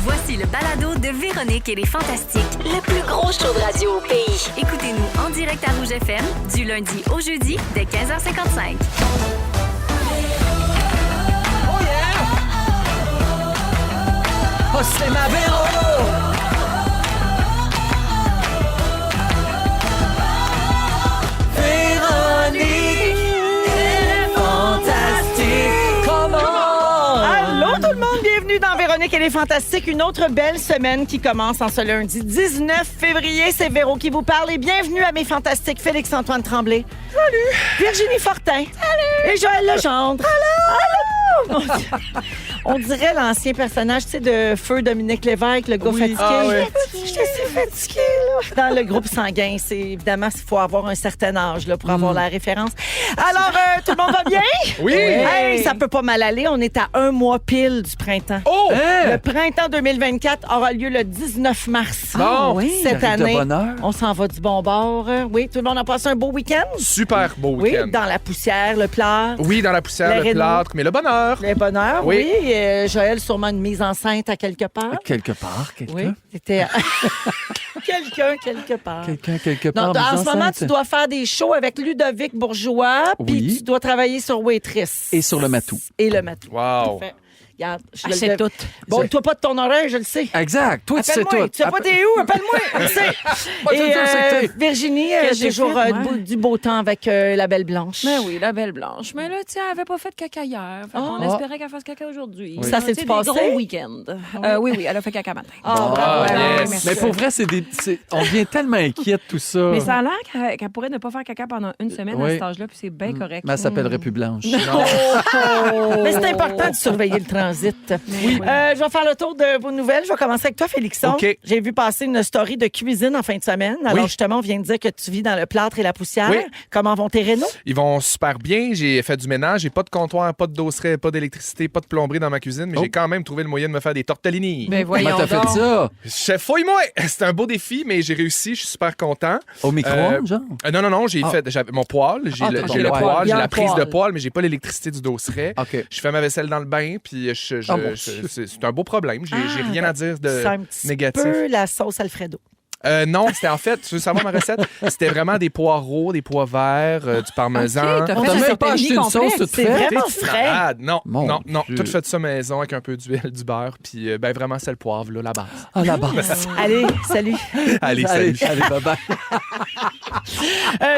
Voici le balado de Véronique et les Fantastiques. Le plus gros show de radio au pays. Écoutez-nous en direct à Rouge FM du lundi au jeudi dès 15h55. Oh yeah! Oh, c'est ma Véro! Véronique, elle est fantastique. Comment? Allô tout le monde, bienvenue dans Véronique, elle est fantastique. Une autre belle semaine qui commence en ce lundi 19 février. C'est Véro qui vous parle et bienvenue à mes fantastiques Félix-Antoine Tremblay. Salut! Virginie Fortin. Salut! Et Joël Legendre. Allô! Allô! On dirait l'ancien personnage, tu sais, de Feu Dominique Lévesque, le gars fatigué. Ah, oui. J'étais assez fatiguée, là. Dans le groupe sanguin, c'est évidemment, il faut avoir un certain âge là, pour avoir la référence. Alors, tout le monde va bien? Oui! Hey, ça peut pas mal aller. On est à un mois pile du printemps. Oh! Le printemps 2024 aura lieu le 19 mars. Bon, Cette arrive de année, bonne heure. on s'en va du bon bord. Oui, tout le monde a passé un beau week-end? Super beau Oui, week-end. dans la poussière, le plâtre. Oui, dans la poussière, Le le Renault. plâtre, mais le bonheur. Le bonheur, Oui. oui. Joël, sûrement une mise enceinte à quelque part. Quelque part, quelqu'un. Oui, c'était quelqu'un quelque part. Quelqu'un, quelque Non, part. en ce moment, tu dois faire des shows avec Ludovic Bourgeois, puis Oui. tu dois travailler sur Waitress. Et sur le matou. Et le matou. Wow. Parfait. Regarde, je c'est le- tout. Bon, toi pas de ton oreille, je le sais. Exact. Toi, tu sais Appelle-moi. tout. Tu sais pas t'es où? Appelle-moi. Je le sais. tu Et le sais. Virginie, Qu'est-ce que j'ai toujours fait, moi? du beau temps avec la Belle Blanche. Mais oui, la belle blanche. Mais là, tu sais, elle avait pas fait de caca hier. Fait qu'on espérait qu'elle fasse caca aujourd'hui. Ça s'est Tu sais, passé? des gros week-end. Oui, elle a fait caca matin. Ah, bravo. Ah, Ouais, yes. merci. Mais pour vrai, on devient tellement inquiète, tout ça. Mais ça a l'air qu'elle pourrait ne pas faire caca pendant une semaine à Oui. cet âge-là, puis c'est bien correct. Mais elle s'appellerait plus Blanche. Mais c'est important de surveiller le transit. Je vais faire le tour de vos nouvelles. Je vais commencer avec toi, Félixon. OK. J'ai vu passer une story de cuisine en fin de semaine. Alors, Oui. justement, on vient de dire que tu vis dans le plâtre et la poussière. Oui. Comment vont tes rénaux? Ils vont super bien. J'ai fait du ménage. J'ai pas de comptoir, pas de dosseret, pas d'électricité, pas de plomberie dans ma cuisine, mais j'ai quand même trouvé le moyen de me faire des tortellini. Ben voyons Comment t'as donc. fait ça? Chef, fouille-moi! C'est un beau défi, mais j'ai réussi. Je suis super content. Au micro-ondes, genre? Non. J'avais mon poêle. J'ai Ah, le, t'as j'ai le ton poêle, poêle. j'ai Il y a la un prise de poêle. poêle, mais j'ai pas l'électricité du dosseret. OK. Je fais ma vaisselle dans le bain, puis Ah, mon Dieu. c'est un beau problème. J'ai rien à dire de C'est un petit négatif. peu la sauce Alfredo. Non, c'était en fait, tu veux savoir ma recette? C'était vraiment des poireaux, des pois verts, du parmesan. OK, t'as On fait t'a un même pas tortellini acheté une complet. sauce toute C'est faite? vraiment T'es frais. malade. Non, Mon non. Dieu. Tout fait ça maison avec un peu d'huile, du beurre, puis ben vraiment, c'est le poivre, là, la base. Ah, la base. Allez, salut. Allez, salut. Allez, bye-bye.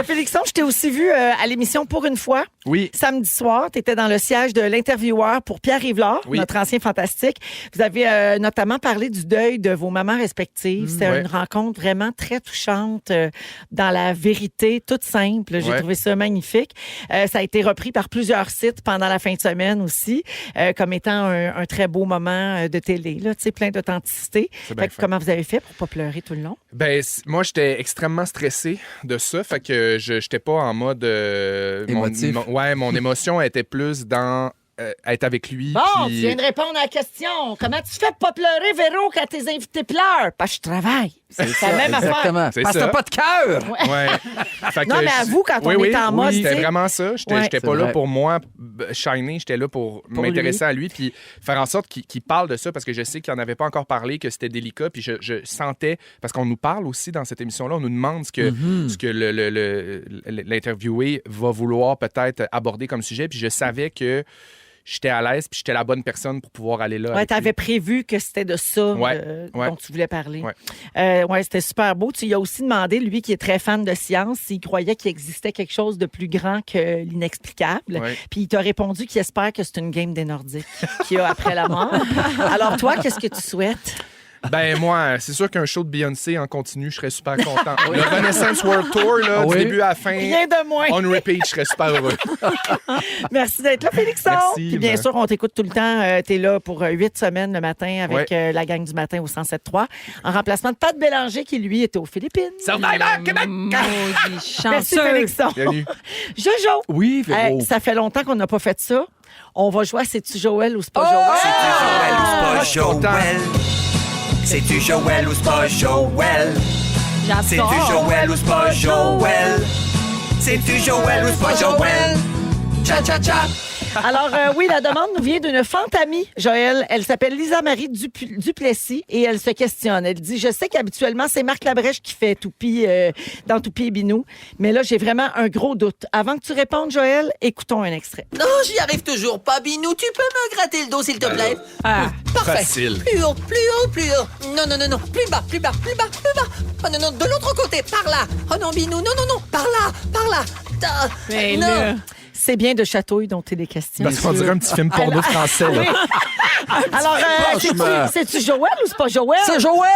Félixon, je t'ai aussi vu à l'émission Pour une fois. Oui. Samedi soir, tu étais dans le siège de l'intervieweur pour Pierre Rivlard, Oui. notre ancien fantastique. Vous avez notamment parlé du deuil de vos mamans respectives. C'était Ouais. une rencontre vraiment très touchante dans la vérité, toute simple. J'ai Ouais. trouvé ça magnifique. Ça a été repris par plusieurs sites pendant la fin de semaine aussi, comme étant un très beau moment de télé, là, tu sais, plein d'authenticité. C'est bien Fait que fait. comment vous avez fait pour pas pleurer tout le long? Ben, moi, j'étais extrêmement stressé de ça. Fait que je n'étais pas en mode. Émotif. Mon émotion était plus dans être avec lui. Bon, puis- tu viens de répondre à la question. Comment tu fais pour pas pleurer, Véro, quand tes invités pleurent? Parce que je travaille. C'est la même affaire. Exactement. C'est Parce que ça. t'as pas de cœur. Ouais. Fait que Non, mais avoue, quand on est en mode, tu c'était sais. vraiment ça. J'étais Ouais. j'étais C'est pas là vrai. pour moi shiner, j'étais là pour m'intéresser à lui puis faire en sorte qu'il parle de ça parce que je sais qu'il en avait pas encore parlé, que c'était délicat puis je sentais parce qu'on nous parle aussi dans cette émission-là, on nous demande ce que l'interviewé va vouloir peut-être aborder comme sujet puis je savais que j'étais à l'aise puis j'étais la bonne personne pour pouvoir aller là. Ouais, avec tu avais lui. prévu que c'était de ça Ouais, ouais. dont tu voulais parler. Ouais. Ouais, c'était super beau. Tu lui as aussi demandé, lui qui est très fan de science, s'il croyait qu'il existait quelque chose de plus grand que l'inexplicable. Ouais. Puis il t'a répondu qu'il espère que c'est une game des Nordiques qu'il y a après la mort. Alors toi, qu'est-ce que tu souhaites? Ben moi, c'est sûr qu'un show de Beyoncé en continu, je serais super content. Le Renaissance World Tour, là, du Oui. début à la fin, Rien de moins. on repeat, je serais super heureux. Merci d'être là, Félixon. Merci, Puis bien ben. sûr, on t'écoute tout le temps. Tu es là pour 8 semaines le matin avec Ouais. la gang du matin au 107.3 en remplacement de Pat Bélanger qui, lui, était aux Philippines. Survivor Québec! Maudit Merci, chanceux. Félixon. Bienvenue. Jojo. Oui, Véro. Ça fait longtemps qu'on n'a pas fait ça. On va jouer à C'est-tu Joël ou c'est pas Oh! Joël? Joël ou c'est pas je suis content. Joël? C'est-tu Joël ou c'est pas Joël? C'est-tu J'adore. Joël ou c'est pas Joël? C'est-tu Joël ou c'est pas Joël? Cha-cha-cha! Alors, oui, la demande nous vient d'une fantamie, Joël. Elle s'appelle Lisa-Marie Duplessis et elle se questionne. Elle dit, je sais qu'habituellement, c'est Marc Labrèche qui fait Toupie dans Toupie et Binou, mais là, j'ai vraiment un gros doute. Avant que tu répondes, Joël, écoutons un extrait. Non, j'y arrive toujours pas, Binou. Tu peux me gratter le dos, s'il te plaît? Ah. Parfait. Facile. Plus haut, plus haut, plus haut. Non, non, non, non. Plus bas, plus bas, plus bas, plus bas. Oh non, non, de l'autre côté, par là. Oh non, Binou, non, non, non, par là, par là. Mais non. là, C'est bien de chatouille dont il est question. Parce qu'on dirait un petit film porno français. Là. Alors, Franchement. c'est-tu Joël ou c'est pas Joël? C'est Joël!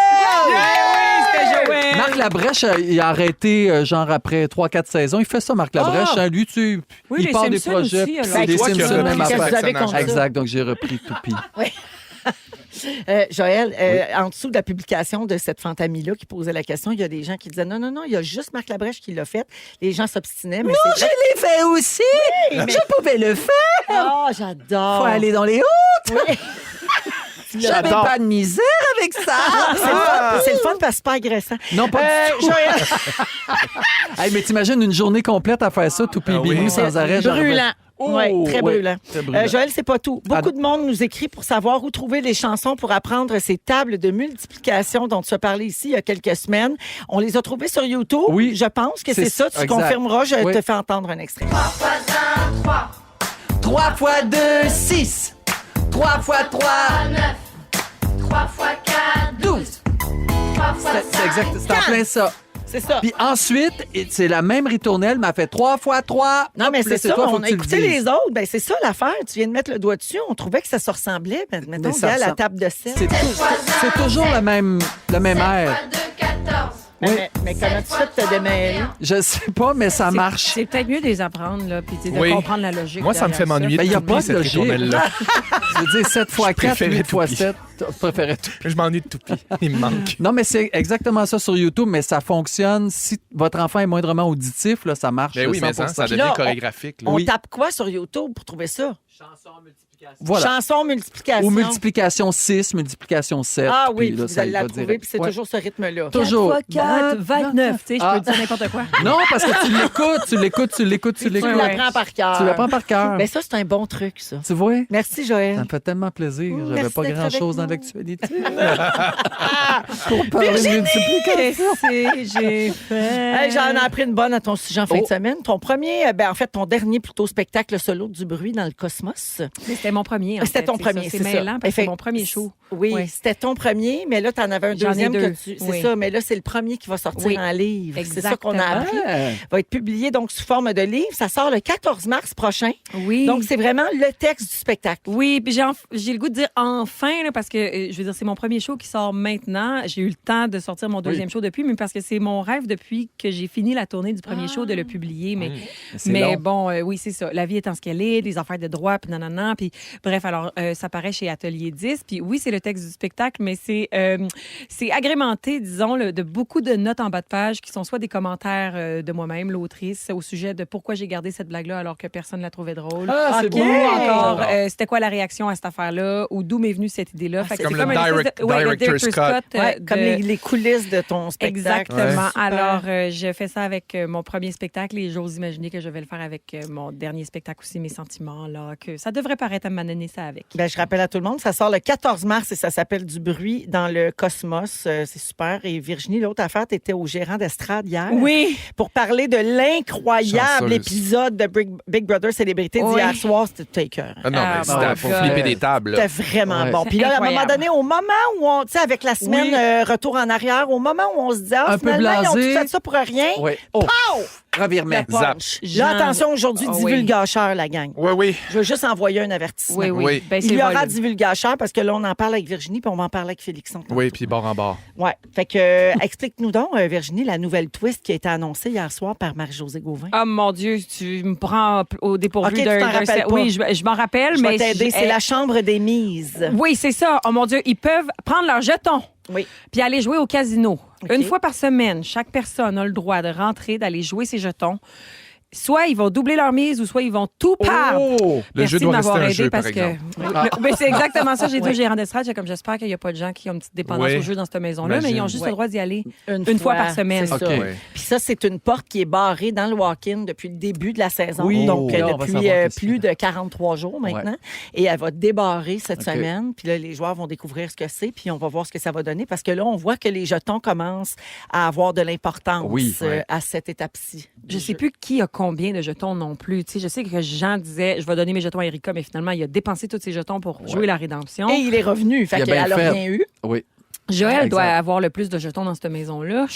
c'était Joël. Marc Labrèche, il a arrêté genre après 3-4 saisons. Il fait ça, Marc Labrèche. Ah! Hein. Lui, Oui, il les part des Simpsons projets. aussi, puis alors. c'est des Toi qui as Simpsons, repris même Qu'est-ce que affaire. vous avez contre ça? Exact, donc j'ai repris Toupie. Joël, en dessous de la publication de cette fantamie-là qui posait la question, il y a des gens qui disaient non, il y a juste Marc Labrèche qui l'a fait. Les gens s'obstinaient, mais c'est vrai. Je l'ai fait aussi. mais- Je pouvais le faire. Oh, j'adore. Faut aller dans les hauts. Oui. J'avais J'adore. pas de misère avec ça. C'est le fun parce que c'est pas agressant. Non, pas du tout. Joël, Hey, mais t'imagines une journée complète à faire ça, Toupie et Ah oui. Binou, sans arrêt. genre- brûlant. Oh, Oui, très ouais, brûlant. très brûlant. Joël, c'est pas tout. Beaucoup Ah, de monde nous écrit pour savoir où trouver les chansons pour apprendre ces tables de multiplication dont tu as parlé ici il y a quelques semaines. On les a trouvées sur YouTube. Oui. Je pense que c'est C'est ça. Tu exact. confirmeras. Je Oui. te fais entendre un extrait. 3 fois 2, 6. 3 fois 3, 12. C'est exact, c'est en plein ça. C'est ça. Puis ensuite, c'est la même ritournelle, mais elle fait 3 fois 3. Non, mais Hop, là, c'est ça. toi, faut On que a tu le écouté dises. les autres. Ben, c'est ça l'affaire. Tu viens de mettre le doigt dessus. On trouvait que ça se ressemblait. Ben, mettons, ça gars, la ressemble. table de 7. C'est toujours le même air. Mais comment tu fais de te démêler? Je sais pas, mais ça marche. C'est peut-être mieux de les apprendre, là, puis tu sais, de Oui. comprendre la logique. Moi, ça me fait derrière m'ennuyer Ben, de y a Toupie, pas de cette logique. ritournelle-là. Je veux dire, 7 x 4, préférais 8 x Toupie. 7. Je préférais tout. Je m'ennuie de Toupie. Il me manque. Non, mais c'est exactement ça sur YouTube, mais ça fonctionne. Si votre enfant est moindrement auditif, là, ça marche. Ben oui, mais 100%. ça Puis devient là, chorégraphique. là. On Oui. tape quoi sur YouTube pour trouver ça? Voilà. Chanson multiplication. Ou multiplication 6, multiplication 7. Ah oui, puis là, vous ça allez y la va trouver, direct. puis c'est Ouais. toujours ce rythme-là. Toujours. 4, 29. Tu sais, je Ah. peux dire n'importe quoi. Non, parce que tu l'écoutes. Tu Ouais. l'apprends par cœur. Tu l'apprends par cœur. Ben ça, c'est un bon truc, ça. Tu vois? Merci, Ça Joël. me fait tellement plaisir. J'avais merci pas d'être grand-chose dans avec nous. l'actualité. Pour parler de multiplication. Qu'est-ce que j'ai fait? Hey, j'en ai appris une bonne à ton sujet en fin Oh. de semaine. Ton premier, en fait, ton dernier plutôt spectacle solo du bruit dans le cosmos. Mais c'était mon premier. En C'était fait, ton c'est premier, ça. c'est C'est ça. mêlant parce que c'est Effect- mon premier show. Oui, Ouais. c'était ton premier, mais là, tu en avais un J'en ai deuxième deux. que tu. C'est Oui. ça, mais là, c'est le premier qui va sortir Oui. en livre. C'est ça qu'on a Exactement. appris. Ah. Va être publié donc sous forme de livre. Ça sort le 14 mars prochain. Oui. Donc, c'est vraiment le texte du spectacle. Oui, puis j'ai le goût de dire enfin, là, parce que, je veux dire, c'est mon premier show qui sort maintenant. J'ai eu le temps de sortir mon deuxième show depuis, mais parce que c'est mon rêve depuis que j'ai fini la tournée du premier show de le publier. C'est Mais long. bon, oui, c'est ça. La vie étant ce qu'elle est, des affaires de droit, puis nanana. Puis bref, alors, ça paraît chez Atelier 10. Puis oui, c'est le texte du spectacle, mais c'est agrémenté, disons, de beaucoup de notes en bas de page qui sont soit des commentaires de moi-même, l'autrice, au sujet de pourquoi j'ai gardé cette blague-là alors que personne ne la trouvait drôle. Ah, c'est OK. beau. Ou encore, J'adore. c'était quoi la réaction à cette affaire-là? Ou d'où m'est venue cette idée-là? Fait que comme c'est le une espèce direct- de- ouais, le director's director's cut. Ouais, de- comme les coulisses de ton spectacle. Exactement. Super. Alors, je fais ça avec mon premier spectacle et j'ose imaginer que je vais le faire avec mon dernier spectacle aussi, mes sentiments, là, que ça devrait paraître à m'amener ça avec. Ben, je rappelle à tout le monde, ça sort le 14 mars et ça s'appelle Du bruit dans le cosmos. C'est super. Et Virginie, l'autre affaire, tu étais au gérant d'estrade hier. Oui! Pour parler de l'incroyable Chanceuse. épisode de Big Brother Célébrité Oui. d'hier soir. C'était cœur. Ah non, Ah, mais c'était my pour God. flipper des tables. là. C'était vraiment Ouais. bon. Puis là, à un moment Incroyable. donné, au moment où on, tu sais, avec la semaine Oui. retour en arrière, au moment où on se dit, Un peu finalement, ils ont blasé. tout fait ça pour rien. Oui. Oh, Pow! revirement. Le punch. Là, Jean- attention, aujourd'hui, Ah oui. divulgacheur, la gang. Oui, oui. Je veux juste envoyer un avertissement. Oui, oui. Oui. Ben, c'est Il y aura volume. divulgacheur parce que là, on en parle avec Virginie puis on va en parler avec Félixon. Oui, puis bord en bord. Ouais. Fait que, explique-nous donc, Virginie, la nouvelle twist qui a été annoncée hier soir par Marie-Josée Gauvin. Oh mon Dieu, tu me prends au dépourvu OK, tu t'en rappelles pas. Oui, je m'en rappelle, Je mais vais t'aider. C'est eh, la chambre des mises. Oui, c'est ça. Oh mon Dieu, ils peuvent prendre leurs jetons. Oui. Puis aller jouer au casino. OK. Une fois par semaine, chaque personne a le droit de rentrer, d'aller jouer ses jetons. soit ils vont doubler leur mise ou soit ils vont tout perdre. Oh! Le jeu Merci doit de m'avoir rester un aidé jeu, parce par que. exemple. Mais c'est exactement ça. J'ai dit au gérant d'estrade, j'espère qu'il n'y a pas de gens qui ont une petite dépendance Oui. au jeu dans cette maison-là, mais Imagine. ils ont juste Ouais. le droit d'y aller une fois par semaine. C'est OK. ça. Ouais. Puis ça, c'est une porte qui est barrée dans le walk-in depuis le début de la saison. Oui. Donc, Là, on va depuis savoir qu'est-ce plus que- de 43 jours maintenant. Ouais. Et elle va débarrer cette OK. semaine. Puis là, les joueurs vont découvrir ce que c'est. Puis on va voir ce que ça va donner. Parce que là, on voit que les jetons commencent à avoir de l'importance Oui, ouais. à cette étape-ci. Je sais plus qui a combien de jetons non plus. Tu sais, je sais que Jean disait, je vais donner mes jetons à Erika, mais finalement, il a dépensé tous ses jetons pour jouer la rédemption. Et il est revenu. Fait Il a bien qu'elle a fait. rien eu. Oui. Joël doit Exact. avoir le plus de jetons dans cette maison-là.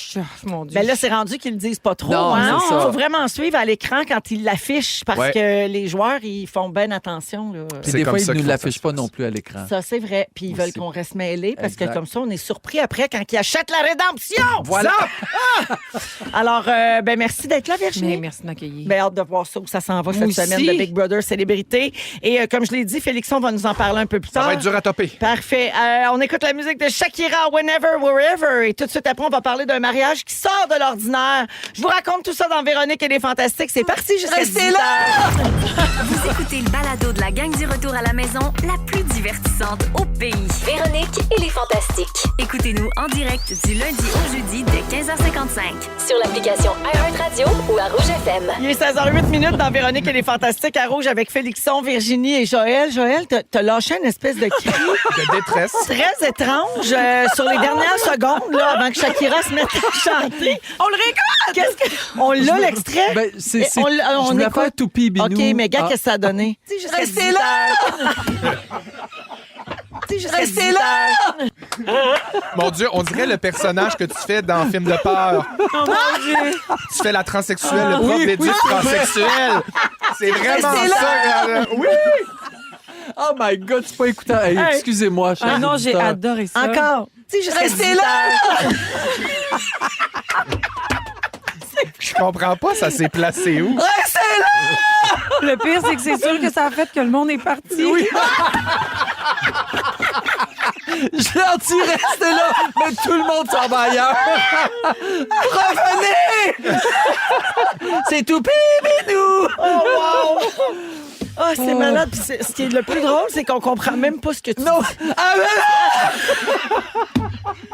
Mon Dieu. Ben là, c'est rendu qu'ils le disent pas trop. Non, hein? c'est ça. Faut vraiment suivre à l'écran quand ils l'affichent parce Ouais. que les joueurs, ils font bien attention. Là. Puis C'est des comme fois, ça ils ne qu'il nous faut l'affichent que pas ça se non passe. plus à l'écran. Ça, c'est vrai. Puis ils veulent Aussi. qu'on reste mêlés parce Exact. que comme ça, on est surpris après quand ils achètent la rédemption. Voilà! Alors, ben merci d'être là, Mais Virginie. merci de m'accueillir. Ben, hâte de voir ça où ça s'en va cette Moi semaine aussi. de Big Brother Célébrité. Et comme je l'ai dit, Félixon va nous en parler un peu plus Ça tard. va être dur à topper. Parfait. On écoute la musique de Shakira, Whenever, Wherever. Et tout de suite après, on va parler d'un mariage qui sort de l'ordinaire. Je vous raconte tout ça dans Véronique et les Fantastiques. C'est parti jusqu'à Restez 18 heures. Vous écoutez le balado de la gang du retour à la maison, la plus divertissante au pays. Véronique et les Fantastiques. Écoutez-nous en direct du lundi au jeudi dès 15h55. Sur l'application iHeartRadio ou à Rouge FM. Il est 16h08 dans Véronique et les Fantastiques à Rouge avec Félixon, Virginie et Joël. Joël, t'as lâché une espèce de cri De détresse. très étrange sur les dernières secondes là, avant que Shakira se mette à chanter. On le récolte! Qu'est-ce que... On l'a, l'extrait? Ben, c'est, Et on je voulais écoute. faire Toupie Binou. OK, mais gars, Ah. qu'est-ce que ça a donné? Restez là! Restez là! Mon Dieu, on dirait le personnage que tu fais dans le film de peur. Tu fais la transsexuelle, le prof d'éduc transsexuel. C'est vraiment Restez ça. Oui! Oh my God, c'est pas écoutant. Hey, Hey. excusez-moi, chers Ah non, j'ai auditeurs. adoré ça. Encore. Restez là! Je comprends pas, ça s'est placé où? Le pire, c'est que c'est sûr que ça a fait que le monde est parti. Oui. Je leur dis restez là, mais tout le monde s'en va ailleurs. Revenez! C'est Toupie Binou! Oh, wow! Ah, c'est malade. Puis ce qui est le plus drôle, c'est qu'on comprend même pas ce que tu Non! dis. Ah,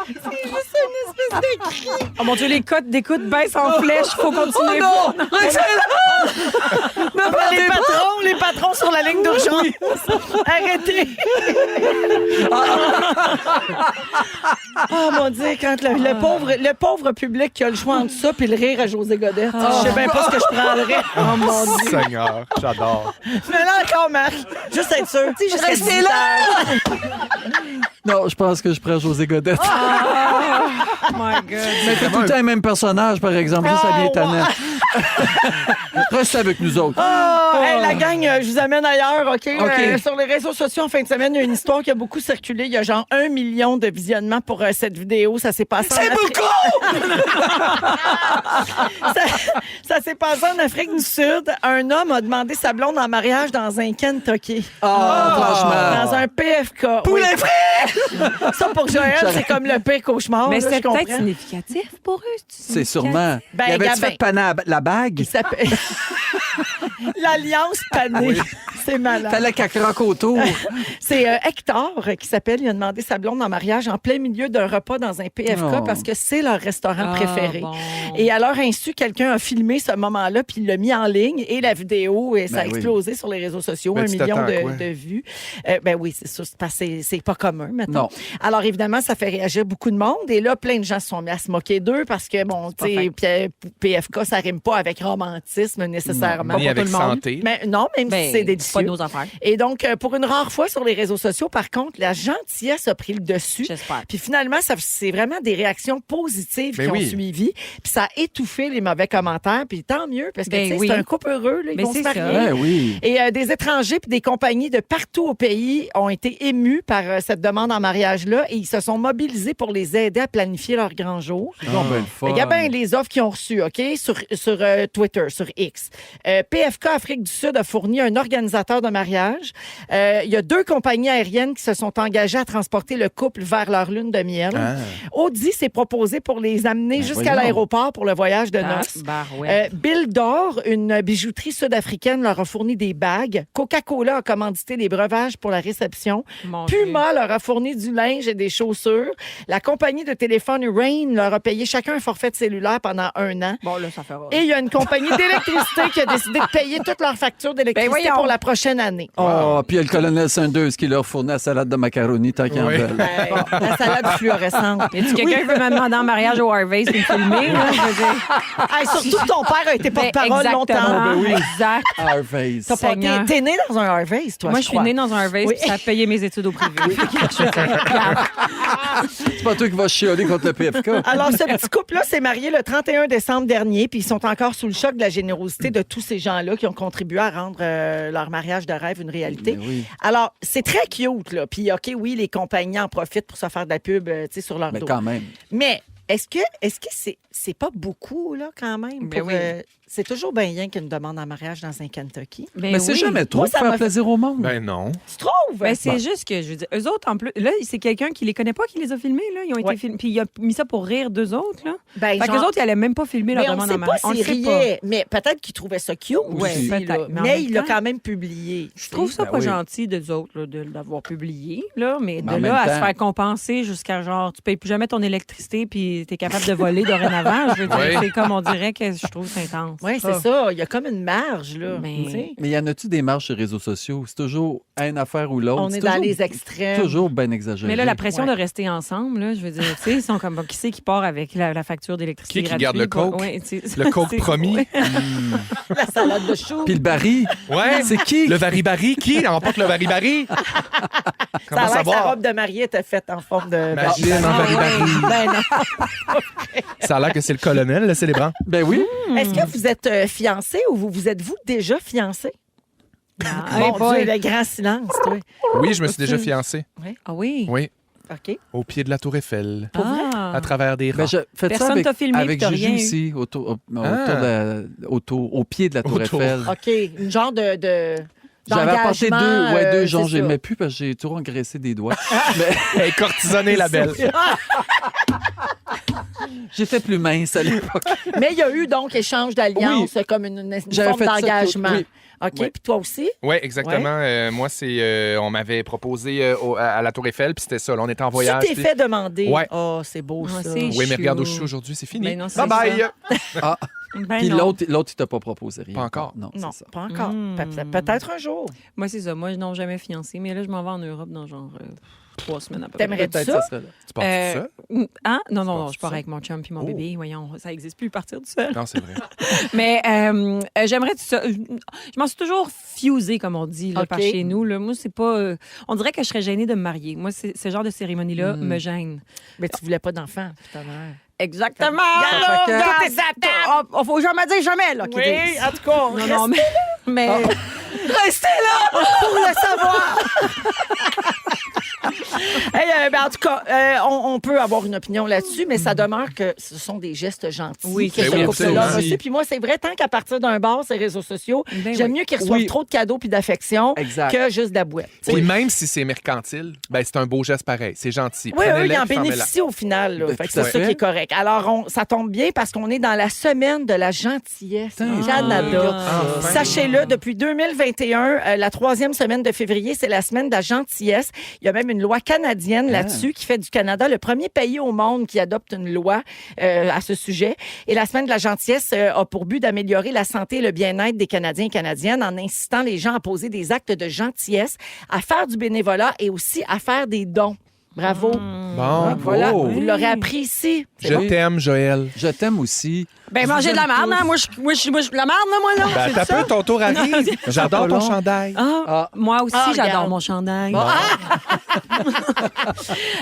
C'est juste une espèce de cri. Oh mon Dieu, les cotes d'écoute baissent en flèche. Faut oh continuer. non! Restez là! Les patrons sur la ligne d'urgence. Arrêtez. Oh mon Dieu, quand le pauvre public qui a le choix entre ça puis le rire à José Godette. Je sais bien pas ce que je prendrais. Oh mon Dieu. Seigneur, j'adore. Mais là encore, Marc. Juste être sûr. Restez là! Non, je pense que je prends José Godette. Oh my God. Mais t'as tout le temps le même personnage, par exemple. Ça vient étonnant. Reste avec nous autres. Hey, la gang, je vous amène ailleurs, OK? OK. Sur les réseaux sociaux, en fin de semaine, il y a une histoire qui a beaucoup circulé. Il y a genre 1 million de visionnements pour cette vidéo. Ça s'est passé C'est beaucoup! Ça s'est passé en Afrique du Sud. Un homme a demandé sa blonde en mariage dans un Kentucky. Franchement. Dans un PFK. Poulet Oui. Ça, pour Joël, c'est comme le pire cauchemar. Mais là, c'est je comprends. peut-être significatif pour eux. C'est sûrement. Ben, Il avait-tu Gabin. fait paner la bague? Il s'appelle... L'Alliance panée. C'est malade. Fallait qu'elle croque autour. C'est Hector qui s'appelle. Il a demandé sa blonde en mariage en plein milieu d'un repas dans un PFK Oh. parce que c'est leur restaurant préféré. Bon. Et à leur insu, quelqu'un a filmé ce moment-là puis il l'a mis en ligne et la vidéo, et ça a Ben oui. explosé sur les réseaux sociaux, Ben, 1 tu million t'attends à quoi? de vues. Ben oui, c'est sûr, c'est parce que c'est pas commun maintenant. Non. Alors évidemment, ça fait réagir beaucoup de monde et là, plein de gens se sont mis à se moquer d'eux parce que, bon, tu sais, PFK, ça rime pas avec romantisme nécessairement. Ni Pour avec tout le monde. santé. Mais non, même Ben, si c'est c'est délicieux. pas de nos affaires. Et donc, pour une rare fois sur les réseaux sociaux, par contre, la gentillesse a pris le dessus. J'espère. Puis finalement, c'est vraiment des réactions positives Ben qui oui. ont suivi. Puis ça a étouffé les mauvais commentaires. Puis tant mieux, parce que Ben tu sais, oui. c'est un couple heureux. Là, ils Mais vont se c'est ça. marier. Ouais, oui. Et des étrangers puis des compagnies de partout au pays ont été émus par cette demande en mariage-là et ils se sont mobilisés pour les aider à planifier leur grand jour. C'est donc bien le fun. Regarde bien les offres qu'ils ont reçues, OK, sur Twitter, sur X. PFK Afrique du Sud a fourni un organisateur organisateurs de mariage. Il y a 2 compagnies aériennes qui se sont engagées à transporter le couple vers leur lune de miel. Audi s'est proposé pour les amener jusqu'à voyons. l'aéroport pour le voyage de noces. Barouette. Bill d'Or, une bijouterie sud-africaine, leur a fourni des bagues. Coca-Cola a commandité les breuvages pour la réception. Mon Dieu. Puma leur a fourni du linge et des chaussures. La compagnie de téléphone Rain leur a payé chacun un forfait de cellulaire pendant 1 an. Bon, là, ça fera. Et il y a une compagnie d'électricité qui a décidé de payer toutes leurs factures d'électricité voyons. pour la prochaine année. Oh, puis il y a le colonel Sanders qui leur fournit la salade de macaroni tant qu'ils en Oui. veulent. Hey, la salade fluorescente. Y a-tu quelqu'un qui veut me demander en mariage au Harvey et me filmer? Là? Je veux dire. Hey, surtout que ton père a été porte-parole longtemps. Exactement. Exact. Harvey's. T'as pas- Seigneur. T'es né dans un Harvey's, toi, Moi, je suis crois. née dans un Harvey Oui. puis ça a payé mes études au privé. C'est pas toi qui vas chialer contre le PFK. Alors, ce petit couple-là s'est marié le 31 décembre dernier, puis ils sont encore sous le choc de la générosité de tous ces gens-là qui ont contribué à rendre leur mariage de rêve une réalité. Mais oui. Alors, c'est très cute, là. Puis, OK, oui, les compagnies en profitent pour se faire de la pub, tu sais, sur leur Mais dos. quand même. Mais est-ce que c'est pas beaucoup, là, quand même? Ben oui. C'est toujours bien rien qu'une demande en mariage dans un Kentucky. Mais c'est jamais trop Moi, de ça faire m'a- plaisir au monde. Ben non. Tu trouves? Ben, c'est juste que, je veux dire, eux autres, en plus, là, c'est quelqu'un qui les connaît pas qui les a filmés, là. Ils ont Ouais. été filmés. Puis il a mis ça pour rire d'eux autres, là. Ben, Fait que les autres, ils allaient même pas filmer leur mais on demande sait en pas mariage. On s'il le sait pas. riait, mais peut-être qu'il trouvait ça cute Ouais, aussi, peut-être, là. mais en Mais même il l'a temps- quand même publié. Je trouve ça Ben pas oui. gentil d'eux autres là, d'avoir publié, là, mais Mais de en là même à temps- se faire compenser jusqu'à genre, tu payes plus jamais ton électricité puis t'es capable de voler dorénavant. Je veux dire, Oui. c'est comme on dirait que je trouve c'est intense. Oui, c'est Ah. ça. Il y a comme une marge, là. Mais- tu sais. Mais y en a-tu des marches sur les réseaux sociaux? C'est toujours une affaire ou l'autre. On C'est est dans toujours- les extrêmes. Toujours bien exagéré. Mais là, la pression Ouais. de rester ensemble, là, je veux dire, tu sais, ils sont comme, qui c'est qui part avec la facture d'électricité Qui garde le gratuite? coke? Ouais, tu sais, Le coke c'est- promis. ouais. La salade de chou. Puis le baril, Ouais. c'est qui? Le varibari. Qui emporte le varibari? Ça Comment a l'air que sa savoir? robe de mariée était faite en forme de... Imagine un varibari. Ben non. Ça a l'air que c'est le colonel, le célébrant. Ben oui. Est-ce que vous êtes fiancé ou vous êtes-vous déjà fiancé? Ah, Mon hey boy. Dieu, le grand silence, toi. Oui, je me suis déjà fiancé. Ah oui? Oui, OK. au pied de la tour Eiffel, Ah. à travers des rangs. Ben, faites ça Personne avec, t'a filmé, avec puis t'as Juju rien eu. ici, autour Ah. au pied de la tour Autour. Eiffel. OK. Une genre de J'avais apporté d'engagement, deux gens, c'est j'aimais ça. plus parce que j'ai toujours engraissé des doigts. Mais Elle est courtisonnée, la belle. j'étais plus mince à l'époque. Mais il y a eu donc échange d'alliance comme une J'avais forme fait ça d'engagement. tout- oui. OK. Oui. Puis toi aussi? Oui, exactement. Moi, c'est on m'avait proposé à la Tour Eiffel, puis c'était ça. Là, on était en voyage. Tu t'es puis- fait demander. Ouais. Oh, c'est beau, Ah, ça. c'est Oui, mais regarde où je chou. suis aujourd'hui, c'est fini. Ben non, c'est Bye-bye. ça. Ben Puis non. l'autre, il t'a pas proposé rien. Pas encore. Non, Non, c'est ça. pas encore. Mm. Peut-être un jour. Moi, c'est ça. Moi, je n'ai jamais fiancé, mais là, je m'en vais en Europe dans genre 3 semaines à peu près. T'aimerais-tu Peut-être ça? serait là. Tu penses ça? Hein? Non, non, non, penses je pars ça? avec mon chum puis mon Oh. bébé. Voyons, ça n'existe plus, partir du seul. Non, c'est vrai. Mais j'aimerais ça. Je m'en suis toujours fusée, comme on dit, là, OK. par chez nous. Là. Moi, c'est pas. On dirait que je serais gênée de me marier. Moi, ce genre de cérémonie-là me gêne. Mais tu voulais pas d'enfant, tout à l'heure. Exactement! Regarde, là, regarde, tout est à table. Oh, faut jamais dire jamais, là. qu'ils disent. en tout cas, Non, non, mais. restez là pour le savoir. Hey, ben, en tout cas, on peut avoir une opinion là-dessus, mais ça demeure que ce sont des gestes gentils Oui, que c'est ce oui, couple-là a absolument. reçu. Puis moi, c'est vrai, tant qu'à partir d'un bar, ces réseaux sociaux, Ben j'aime oui. mieux qu'ils reçoivent Oui. trop de cadeaux puis d'affection Exact. que juste de la boîte. tu sais. Puis même si c'est mercantile, ben c'est un beau geste pareil. C'est gentil. Oui, eux, Prenez-le, ils en puis fermez-la. bénéficient au final. Là. Ben, Fait que tout à c'est ça fait. qui est correct. Alors, ça tombe bien parce qu'on est dans la semaine de la gentillesse au Canada. Enfin. Sachez-le, depuis 2021, la 3e semaine de février, c'est la semaine de la gentillesse. Il y a même une loi canadienne là-dessus qui fait du Canada le premier pays au monde qui adopte une loi à ce sujet. Et la semaine de la gentillesse a pour but d'améliorer la santé et le bien-être des Canadiens et Canadiennes en incitant les gens à poser des actes de gentillesse, à faire du bénévolat et aussi à faire des dons. Bravo. Bon. Voilà, Oh. vous l'aurez appris ici. Je t'aime, Joël. Je t'aime aussi. Ben, manger de la merde, hein? Moi, je suis de la merde, là, moi, là. Ben, C'est t'as ça? peu, ton tour arrive. J'adore ton long. chandail. Ah, moi aussi, Ah, j'adore regarde. mon chandail.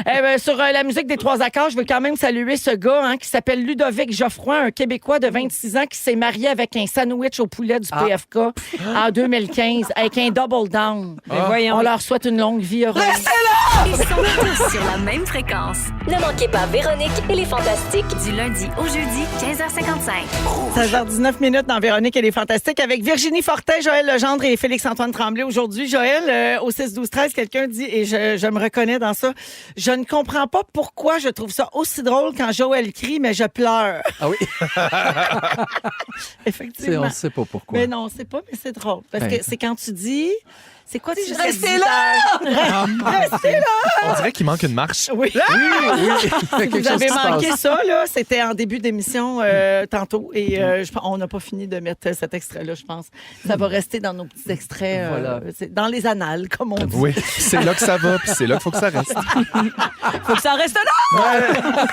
Eh ben, sur la musique des 3 accords, je veux quand même saluer ce gars qui s'appelle Ludovic Geoffroy, un Québécois de 26 ans qui s'est marié avec un sandwich au poulet du PFK en 2015 avec un double down. Ben, voyons. On leur souhaite une longue vie heureuse. Ils sont tous sur la même fréquence. Ne manquez pas Véronique et les Fantastiques. Du lundi au jeudi, 15h55. 16h19 dans Véronique et les Fantastiques avec Virginie Fortin, Joël Legendre et Félix-Antoine Tremblay. Aujourd'hui, Joël, au 6-12-13, quelqu'un dit, et je me reconnais dans ça, je ne comprends pas pourquoi je trouve ça aussi drôle quand Joël crie, mais je pleure. Ah oui? Effectivement. On ne sait pas pourquoi. Mais non, on ne sait pas, mais c'est drôle. Parce Ben. que c'est quand tu dis... C'est quoi? Restez là! Restez là! On dirait qu'il manque une marche. Oui. Quelque Vous chose avez qui se manqué passe. ça, là. C'était en début d'émission tantôt. Et on n'a pas fini de mettre cet extrait-là, je pense. Ça va rester dans nos petits extraits, Voilà. c'est dans les annales, comme on dit. Oui, c'est là que ça va, puis c'est là qu'il faut que ça reste. Faut que ça reste là!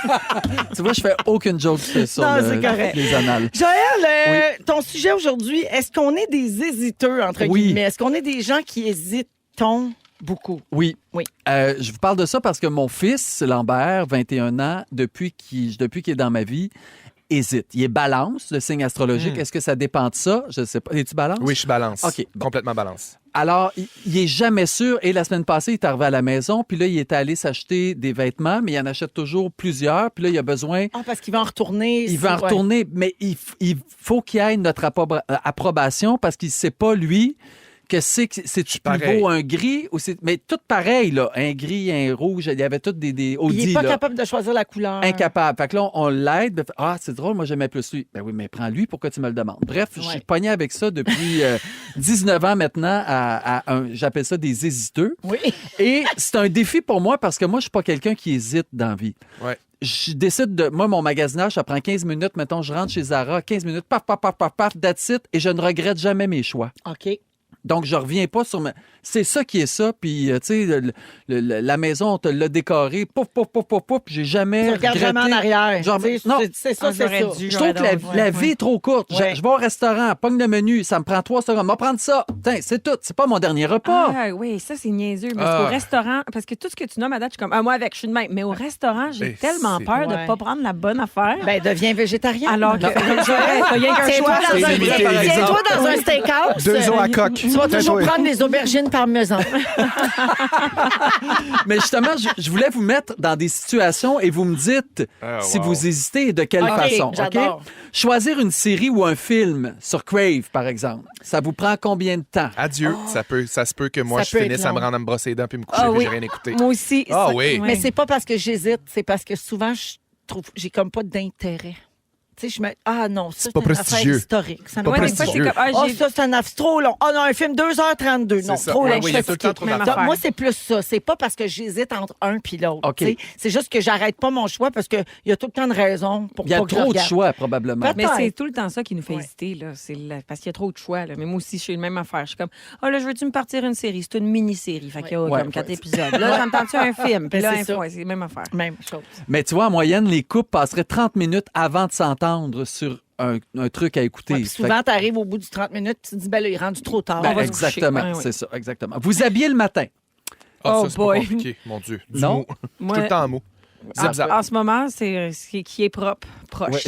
Tu vois, je fais aucune joke sur Non, c'est correct. les annales. Joël, ton sujet aujourd'hui, est-ce qu'on est des hésiteurs, entre Oui. guillemets? Est-ce qu'on est des gens qui hésitons beaucoup? Oui. Oui. Je vous parle de ça parce que mon fils, Lambert, 21 ans, depuis qu'il est dans ma vie, hésite. Il est balance, le signe astrologique. Est-ce que ça dépend de ça? Je ne sais pas. Es-tu balance? Oui, je suis balance. OK. Complètement balance. Alors, il est jamais sûr. Et la semaine passée, il est arrivé à la maison, puis là, il est allé s'acheter des vêtements, mais il en achète toujours plusieurs. Puis là, il a besoin... Ah, parce qu'il va en retourner. Il va en retourner, mais il faut qu'il ait notre approbation parce qu'il ne sait pas, lui, que c'est-tu plus Pareil. beau un gris ou c'est... Mais tout pareil, là. Un gris, un rouge, il y avait tous des Audi, Il n'est pas là. capable de choisir la couleur. Incapable. Fait que là, on l'aide. Ah, c'est drôle, moi, j'aimais plus lui. Ben oui, mais prends-lui, pourquoi tu me le demandes? Bref, je suis pogné avec ça depuis 19 ans maintenant. J'appelle ça des hésiteux. Oui. Et c'est un défi pour moi parce que moi, je suis pas quelqu'un qui hésite dans la vie. Ouais. Je décide de... Moi, mon magasinage, ça prend 15 minutes. Mettons, je rentre chez Zara, 15 minutes, paf, paf, paf, paf, paf, that's it. Et je ne regrette jamais mes choix. OK. Donc, je reviens pas sur... C'est ça qui est ça. Puis, tu sais, la maison, on te l'a décorée. Pouf, pouf, pouf, pouf, pouf. J'ai jamais Tu regardes regretté. jamais en arrière. Genre, Tu sais, non. c'est ça, c'est j'aurais ça. dû. Je trouve que la vie est trop courte. Ouais. Je vais au restaurant, pogne le menu, ça me prend 3 secondes. Va prendre ça. Putain, c'est tout. C'est pas mon dernier repas. Ah oui, ça, c'est niaiseux. Mais Ah. c'est au restaurant, parce que tout ce que tu nommes à date, je suis comme, moi avec, je suis de même. Mais au restaurant, j'ai Mais tellement c'est- peur de Ouais. ne pas prendre la bonne affaire. Ben, deviens végétarien. Alors que, Joël, il n'y a qu'un Tiens-toi choix. dans un- C'est limité, par tiens-toi exemple. dans un steakhouse. 2 os à coque. Tu vas toujours prendre les aubergines parmesan. Mais justement, je voulais vous mettre dans des situations et vous me dites Ah, si wow. vous hésitez et de quelle OK, façon. OK? j'adore. Choisir une série ou un film sur Crave, par exemple, ça vous prend combien de temps? Adieu. Ça se peut que moi, Ça je peut être finisse à me long. rendre à me brosser les dents puis me coucher Ah puis oui. j'ai rien écouté. Moi aussi. Ah ça- oui. Mais c'est pas parce que j'hésite, c'est parce que souvent, je trouve j'ai comme pas d'intérêt. Tu sais, je me... Ah non, ça, c'est pas une affaire prestigieux. historique. Ça Pas Ouais, me des fois, c'est prestigieux. comme, Oh, ça, c'est un affaire trop long. Oh non, un film 2h32. Non, C'est ça. trop Ouais, long. oui, je il y a suis tout le temps fatiguée. trop Même d'affaires. affaire. Moi, c'est plus ça. C'est pas parce que j'hésite entre un puis l'autre. OK. tu sais. C'est juste que j'arrête pas mon choix parce qu'il y a tout le temps de raisons pour Il y a pas que je trop de regarde. choix, probablement. Peut-être. Mais c'est tout le temps ça qui nous fait Ouais. hésiter, là. Parce qu'il y a trop de choix, là. Mais moi aussi, je suis le même affaire. Je suis comme, là, je veux-tu me partir une série? C'est une mini-série. Fait qu'il y a Ouais. comme 4 épisodes. Là, ça me tente un film. Puis Ben, là, c'est ça. ouais, c'est la même affaire. Même chose. Mais tu vois, en moyenne, les couples passeraient 30 minutes avant de s'entendre sur un truc à écouter. Ouais, puis souvent, tu arrives au bout du 30 minutes, tu te dis, ben là, il est rendu trop tard. Ben, on va se coucher. exactement, Ouais, ouais. c'est ça, exactement. Vous habillez le matin. Ah, Oh ça, c'est pas boy. compliqué, mon Dieu. Du Non. mot. Moi, Tout le temps en mot. Zip, zap. en ce moment, c'est ce qui est propre, proche. Ouais.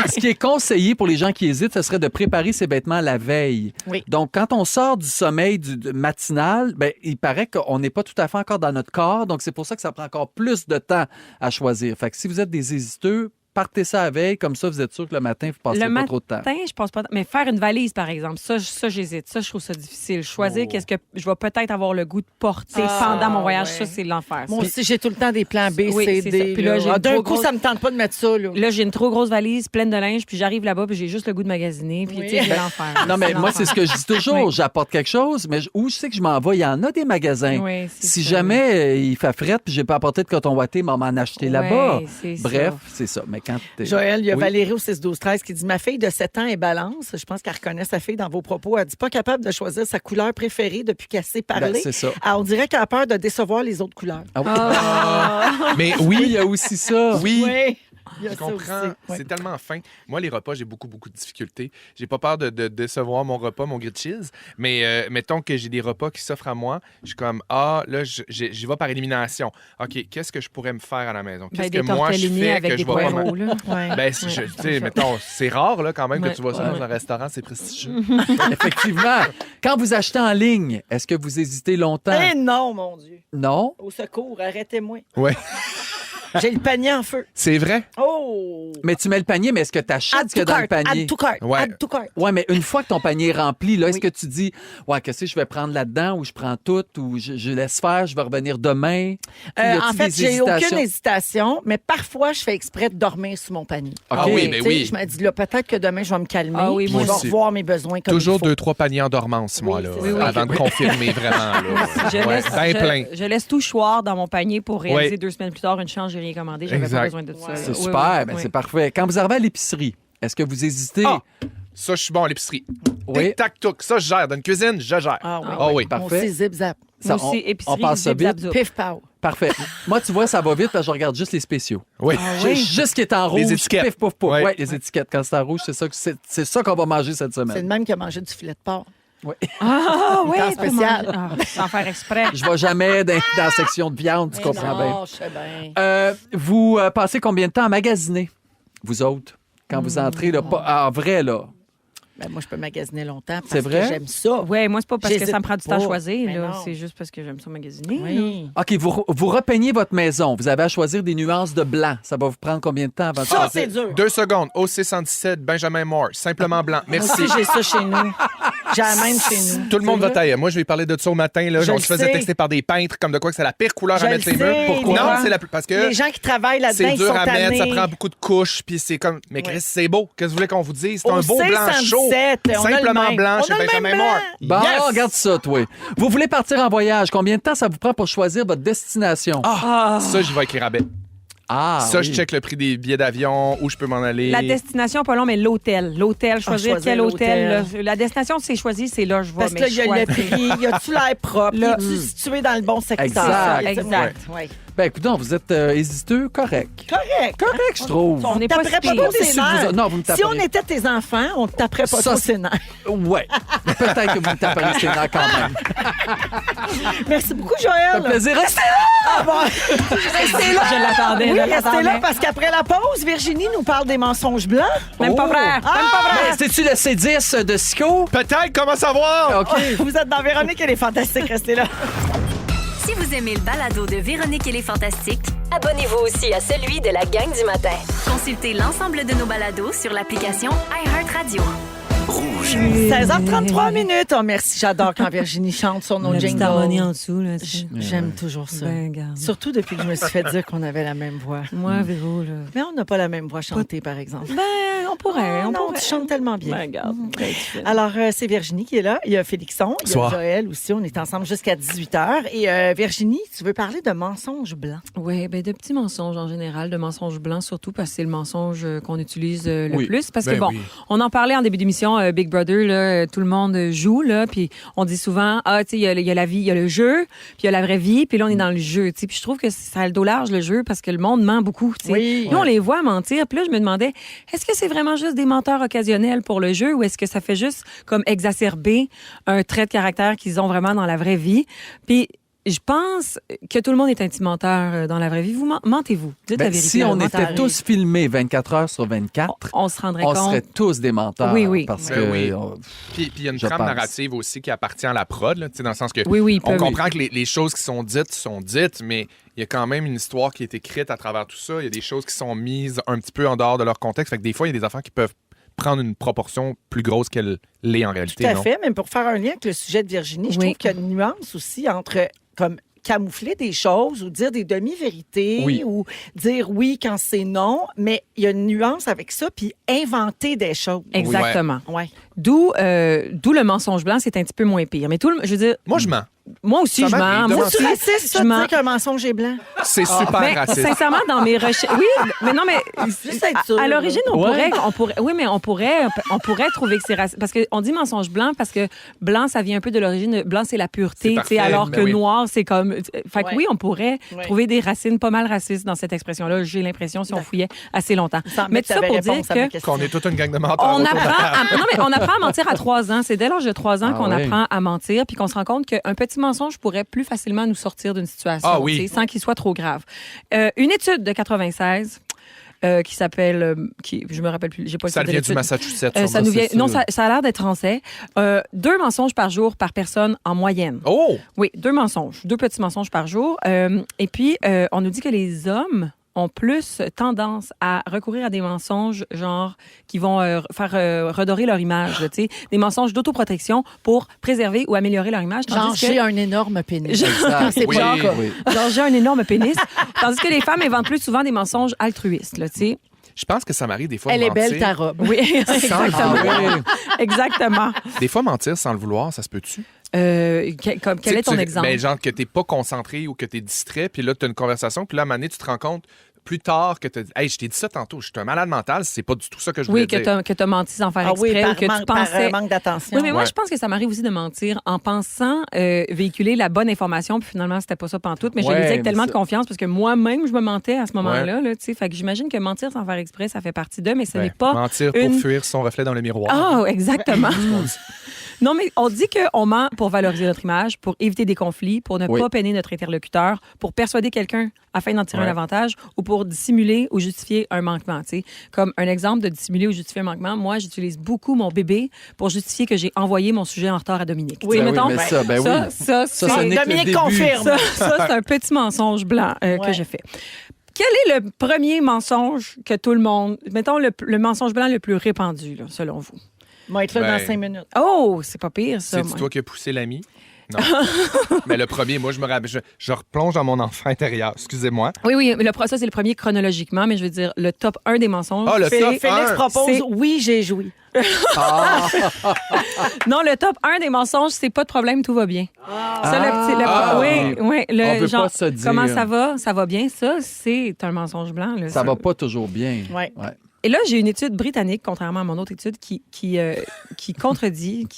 Ce qui est conseillé pour les gens qui hésitent, ce serait de préparer ses vêtements la veille. Oui. Donc, quand on sort du sommeil matinal, ben, il paraît qu'on n'est pas tout à fait encore dans notre corps. Donc, c'est pour ça que ça prend encore plus de temps à choisir. Fait que si vous êtes des hésiteux, partez ça à veille. Comme ça, vous êtes sûr que le matin, vous passez Le pas trop de temps. matin, je pense pas. Mais faire une valise, par exemple, ça j'hésite. Ça, je trouve ça difficile. Choisir Oh. qu'est-ce que je vais peut-être avoir le goût de porter Ah, pendant mon voyage, ouais. ça, c'est l'enfer. Moi Puis- aussi, j'ai tout le temps des plans B, Oui, C, c'est D. ça. Puis là, j'ai une D'un trop coup, grosse- ça me tente pas de mettre ça. Là. Là, j'ai une trop grosse valise pleine de linge, puis j'arrive là-bas, puis j'ai juste le goût de magasiner, puis Oui. tu sais, c'est l'enfer. Non, mais moi, c'est ce que je dis toujours. Oui. J'apporte quelque chose, mais où je sais que je m'en vais, il y en a des magasins. Oui, c'est Si ça. jamais il fait fret puis j'ai pas apporté de coton ouaté, m'en acheter là-bas. Ouais, c'est Bref, ça. c'est ça. Mais quand t'es- Joël, il y a Oui. Valérie au 6-12-13 qui dit « Ma fille de 7 ans est balance. Je pense qu'elle reconnaît sa fille dans vos propos. Elle dit pas capable de choisir sa couleur préférée depuis qu'elle sait parler. Ben, c'est ça. Alors, on dirait qu'elle a peur de décevoir les autres couleurs. Ah oui. Mais Oui, il oui, y a aussi ça. oui. Oui. Il y a Je ça comprends. aussi. Ouais. C'est tellement fin. Moi, les repas, j'ai beaucoup de difficultés. J'ai pas peur de décevoir mon repas, mon grilled cheese. Mais mettons que j'ai des repas qui s'offrent à moi. Je suis comme, là, j'y vais par élimination. OK, qu'est-ce que je pourrais me faire à la maison? Qu'est-ce Ben, que des moi, je tortellini fais avec que des je vais pas... poireaux, là. Ouais. Ben, tu sais, mettons, c'est rare, là, quand même, Ouais. que tu vois ça Ouais. dans un restaurant, c'est prestigieux. Effectivement. Quand vous achetez en ligne, est-ce que vous hésitez longtemps? Eh non, mon Dieu. Non? Au secours, arrêtez-moi. Ouais. J'ai le panier en feu. C'est vrai? Oh! Mais tu mets le panier, mais est-ce que tu achètes ce qu'il y a dans le panier? Add to cart. Ouais. Add to cart. Oui, mais une fois que ton panier est rempli, là, est-ce que tu dis, ouais, qu'est-ce que je vais prendre là-dedans, ou je prends tout, ou je laisse faire, je vais revenir demain? Y a-t-il En fait, des j'ai hésitations? aucune hésitation, mais parfois, je fais exprès de dormir sous mon panier. OK. Ah oui, mais Tu sais, oui. Je me dis, là, peut-être que demain, je vais me calmer. Ah oui, puis moi je vais aussi. revoir mes besoins comme Toujours il faut. 2-3 paniers en dormance, moi, là, c'est ça. avant de confirmer vraiment. Là. Je Ouais, laisse, ben plein. je laisse tout choir dans mon panier pour réaliser Ouais. 2 semaines plus tard une chance, j'ai rien commandé. J'avais Exact. pas besoin de tout ça. C'est Oui, super, oui, ben oui. c'est parfait. Quand vous arrivez à l'épicerie, est-ce que vous hésitez? Ah! Ça, je suis bon à l'épicerie. Oui. Tic-tac-touc. Ça, je gère. Dans une cuisine, je gère. Ah oui. Ah oui. Mon Parfait. aussi, zip-zap. Ça, Moi aussi, épicerie, on passe ça zip, vite. zap, zoup. Pif, pow. Parfait. Moi, tu vois, ça va vite parce que je regarde juste les spéciaux. Oui. Juste ce qui est en rouge. Les étiquettes. Pif, pouf, pouf. Ouais. Ouais, les étiquettes. Quand c'est en rouge, c'est ça qu'on va manger cette C'est le semaine. même qui a mangé du filet de porc. Ah, oui, temps spécial. sans faire exprès. Je vais jamais dans la section de viande, tu comprends bien. Non, je sais bien. Vous passez combien de temps à magasiner, vous autres, quand vous entrez, là, en vrai, là? Ben, moi, je peux magasiner longtemps parce C'est vrai? que j'aime ça. Oui, moi, c'est pas parce que J'hésite ça me prend du temps à pas. choisir. Mais là. non. C'est juste parce que j'aime ça magasiner. Oui. OK, vous repeignez votre maison. Vous avez à choisir des nuances de blanc. Ça va vous prendre combien de temps avant de Ça, passer? c'est dur. 2 secondes. Au 617, Benjamin Moore. Simplement blanc. Moi Merci. aussi, j'ai ça chez nous. J'ai la même chez nous. Tout le monde C'est va vrai? tailler. Moi, je vais parler de ça au matin. Là. Je On le se faisait sais. texter par des peintres comme de quoi que c'est la pire couleur Je à mettre le les murs. sais, Pourquoi? les Non, gens- c'est parce que Les gens qui travaillent là-dedans, c'est ils dur sont à mettre, ça tannés. prend beaucoup de couches, puis c'est comme... Mais Chris, Ouais. c'est beau. Qu'est-ce que vous voulez qu'on vous dise? C'est Au un beau blanc chaud. 117, on a le Simplement même. blanc On chez a le même Benjamin blanc. Moore. Bon, Yes! regarde ça, toi. Vous voulez partir en voyage. Combien de temps ça vous prend pour choisir votre destination? Ça, j'y vais avec les rabais. Ça, oui. je check le prix des billets d'avion, où je peux m'en aller. La destination, pas long, mais l'hôtel. L'hôtel, choisir choisir quel hôtel. l'hôtel. là. La destination, c'est choisi, c'est là, je vais. Parce que là, il y a le prix, y a-tu l'air propre, Là. y a-tu situé dans le bon secteur? Exact. Exact. Ouais. Ben, écoutez, vous êtes hésiteux, correct. Correct. Correct, je trouve. On n'est pas taperait si pas pire. trop ses Déçu de vous nerfs. autres. Non, vous me Si on taperiez. était tes enfants, on ne taperait pas Ça, trop c'est- ses nerfs. Ouais. Peut-être que vous me taperiez ses nerfs quand même. Merci beaucoup, Ça Joël. fait plaisir. Restez là! Ah bon. Restez là. Je l'attendais, Oui, je restez l'attendais. là parce qu'après la pause, Virginie nous parle des mensonges blancs. Même pas vrai. Même pas vrai. Ben, c'est-tu le C10 de Sico? Peut-être, comment savoir? OK. Vous êtes dans Véronique, elle est fantastique. Restez là. Si vous aimez le balado de Véronique et les Fantastiques, abonnez-vous aussi à celui de la gang du matin. Consultez l'ensemble de nos balados sur l'application iHeartRadio. 16h33 minutes. Oh, merci. J'adore quand Virginie chante sur nos La petite jingles. harmonie en dessous. Là, J'aime toujours ça. Ben, regarde. Surtout depuis que je me suis fait dire qu'on avait la même voix. Moi, Véro, là. Mais on n'a pas la même voix chantée, par exemple. Ben, on pourrait. Ah, on non, pourrait. tu chantes tellement bien. Ben, regarde. Ben, tu fais. Alors, c'est Virginie qui est là. Il y a Félixon. Il y a Bonsoir. Joël aussi. On est ensemble jusqu'à 18h. Et Virginie, tu veux parler de mensonges blancs. Oui, ben de petits mensonges en général, de mensonges blancs surtout parce que c'est le mensonge qu'on utilise le Oui. plus. Parce que Ben bon, oui. on en parlait en début d'émission, Big Brother, là, tout le monde joue, là, puis on dit souvent, ah, tu sais, il y a la vie, il y a le jeu, puis il y a la vraie vie, puis là, on est dans le jeu, tu sais. Puis je trouve que ça a le dos large, le jeu, parce que le monde ment beaucoup, tu sais. Oui. Nous, on les voit mentir, puis là, je me demandais, est-ce que c'est vraiment juste des menteurs occasionnels pour le jeu ou est-ce que ça fait juste comme exacerber un trait de caractère qu'ils ont vraiment dans la vraie vie? Puis je pense que tout le monde est un petit menteur dans la vraie vie. Vous mentez-vous. Dites la Ben, vérité. si là, on mentez. était tous filmés 24 heures sur 24, On se rendrait on compte. serait tous des menteurs. Oui, oui. Parce Ben que oui. on- Puis il y a une Je trame pense. narrative aussi qui appartient à la prod, là, tu sais, dans le sens que Oui, oui, on peut- comprend que les choses qui sont dites, mais il y a quand même une histoire qui est écrite à travers tout ça. Il y a des choses qui sont mises un petit peu en dehors de leur contexte. Fait que des fois, il y a des enfants qui peuvent prendre une proportion plus grosse qu'elle l'est en réalité. Tout à non? fait. Même pour faire un lien avec le sujet de Virginie, je Oui. trouve qu'il y a une nuance aussi entre comme camoufler des choses ou dire des demi-vérités Oui. ou dire oui quand c'est non, mais il y a une nuance avec ça, puis inventer des choses. Exactement. Ouais. D'où le mensonge blanc, c'est un petit peu moins pire. Mais tout le, je veux dire, Moi, je mens. moi aussi, Ça je m'arrive mens. de Moi mentir. Tu aussi, raciste, ça, je de mens. dire qu'un mensonge est blanc? C'est super Mais raciste. sincèrement, dans mes recherches, oui, mais non, mais Juste être sûr, à l'origine, on Ouais. pourrait, oui, mais on pourrait trouver que c'est raciste parce qu'on dit mensonge blanc parce que blanc, ça vient un peu de l'origine. Blanc, c'est la pureté, C'est tu sais, parfait, alors ben que oui. noir, c'est comme. Fait que Ouais. oui, on pourrait Ouais. trouver des racines pas mal racistes dans cette expression-là. J'ai l'impression si on fouillait assez longtemps. Sans Mais mettre tout ça ta pour vraie dire réponse à ma que question. Qu'on est toute une gang de menteurs. on autour de la apprend, table. non, mais on apprend à mentir à 3 ans. C'est dès l'âge de 3 ans Ah qu'on oui. apprend à mentir, puis qu'on se rend compte qu'un petit mensonge pourrait plus facilement nous sortir d'une situation, Ah oui. tu sais, sans qu'il soit trop grave. Une étude de 96 qui s'appelle, je me rappelle plus, j'ai pas le Ça titre de vient du l'étude. Massachusetts. Ça sûrement, nous vient, c'est non, ça a l'air d'être français. 2 mensonges par jour par personne en moyenne. Oh! Oui, 2 mensonges, 2 petits mensonges par jour. Et puis, on nous dit que les hommes ont plus tendance à recourir à des mensonges, genre, qui vont faire redorer leur image, là, tu sais, des mensonges d'autoprotection pour préserver ou améliorer leur image. Genre, j'ai un énorme pénis. Exact. C'est Oui. pas le cas. Oui. Genre, j'ai un énorme pénis. Tandis que les femmes inventent plus souvent des mensonges altruistes, là, tu sais. Je pense que ça m'arrive des fois Elle de est mentir. belle, ta robe. Oui, Sans le exactement. vouloir. Exactement. Des fois, mentir sans le vouloir, ça se peut-tu? Quel est ton exemple? Ben, genre que t'es pas concentré ou que t'es distrait, puis là, t'as une conversation, puis là, à un moment donné, tu te rends compte plus tard que t'as dit « Hey, je t'ai dit ça tantôt, je suis un malade mental, c'est pas du tout ça que je voulais Oui, dire. » que tu as menti sans faire Ah oui, exprès par ou que tu manque- par, pensais... manque d'attention. Oui, mais moi, Ouais. je pense que ça m'arrive aussi de mentir en pensant véhiculer la bonne information, puis finalement, c'était pas ça pantoute, mais je Ouais, le disais avec mais tellement ça- de confiance parce que moi-même, je me mentais à ce moment-là. Là, tu sais. Fait que j'imagine que mentir sans faire exprès, ça fait partie d'eux, mais ce Ouais. n'est pas... Mentir pour une- fuir son reflet dans le miroir. Ah, exactement. Non, mais on dit qu'on ment pour valoriser notre image, pour éviter des conflits, pour ne Oui. pas peiner notre interlocuteur, pour persuader quelqu'un afin d'en tirer Ouais. un avantage ou pour dissimuler ou justifier un manquement. Tu sais. Comme un exemple de dissimuler ou justifier un manquement, moi, j'utilise beaucoup mon bébé pour justifier que j'ai envoyé mon sujet en retard à Dominique. Tu sais, Ben oui, mettons, mais ça, ben oui. ça, Ça, c'est- ce n'est que le Dominique début. confirme. ça, c'est un petit mensonge blanc que Ouais. je fais. Quel est le premier mensonge que tout le monde... Mettons le mensonge blanc le plus répandu, là, selon vous? Moi, être là Ben, dans 5 minutes. Oh, c'est pas pire, ça. C'est-tu moi. toi qui as poussé l'ami? Non. Mais le premier, moi, je me rappelle, je replonge dans mon enfant intérieur. Excusez-moi. Oui, oui, mais ça, c'est le premier chronologiquement, mais je veux dire, le top 1 des mensonges. Ah, le top Félix 1. propose C'est- oui, j'ai joui. Non, le top 1 des mensonges, c'est pas de problème, tout va bien. Ça, oui, oui. On peut pas se dire. Comment ça va? Ça va bien. Ça, c'est un mensonge blanc. Là, Ça va pas toujours bien. Ouais. Et là, j'ai une étude britannique, contrairement à mon autre étude, qui contredit,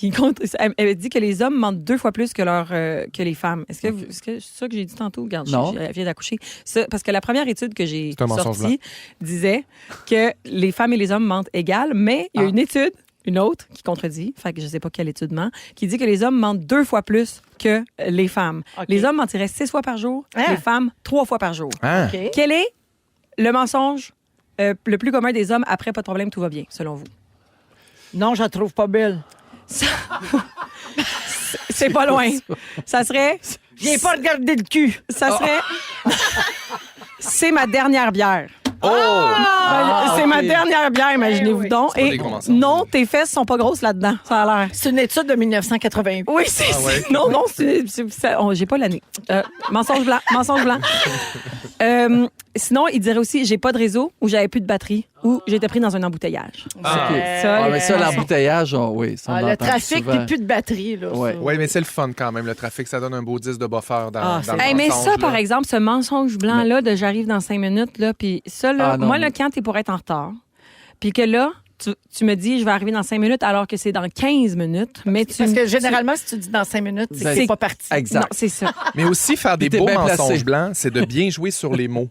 elle dit que les hommes mentent 2 fois plus que les femmes. Est-ce que c'est ça que j'ai dit tantôt? Regarde, Non. je viens d'accoucher. Ça, parce que la première étude que j'ai C'est un mensonge sortie disait que les femmes et les hommes mentent égal, mais il y a une étude, une autre, qui contredit, fait que je sais pas quelle étude ment, qui dit que les hommes mentent 2 fois plus que les femmes. OK. Les hommes mentiraient 6 fois par jour, Hein? les femmes 3 fois par jour. Hein? OK. Quel est le mensonge le plus commun des hommes après pas de problème, tout va bien, selon vous? Non, je la trouve pas belle. C'est pas loin. Ça serait... Viens pas regarder le cul. Ça serait... C'est ma dernière bière. Oh! C'est ma dernière bière, imaginez-vous oui. donc. C'est pas Et des gros mensonges. non, tes fesses sont pas grosses là-dedans, ça a l'air. C'est une étude de 1988. Oui, c'est... Ah ouais? Non, j'ai pas l'année. Mensonge blanc, mensonge blanc. Sinon, il dirait aussi, j'ai pas de réseau ou j'avais plus de batterie ou j'étais pris dans un embouteillage. Ah. Ça, Ah, mais ça, l'embouteillage, oui. Ça, on Ah, le l'entend trafic, souvent. puis plus de batterie. Là, Ouais. ça. Oui, mais c'est le fun quand même. Le trafic, ça donne un beau 10 de buffer dans, Ah, dans c'est- le Hey, mais mensonge, ça, là. par exemple, ce mensonge blanc-là de j'arrive dans 5 minutes, là, puis ça, là, Ah, non, moi, là, mais- quand t'es pour être en retard, puis que là, tu me dis je vais arriver dans 5 minutes alors que c'est dans 15 minutes, mais tu... Parce que généralement, si tu dis dans 5 minutes, c'est que Ben, c'est pas parti. Exact. Non, c'est ça. Mais aussi, faire des T'es beaux bien placé. mensonges blancs, c'est de bien jouer sur les mots.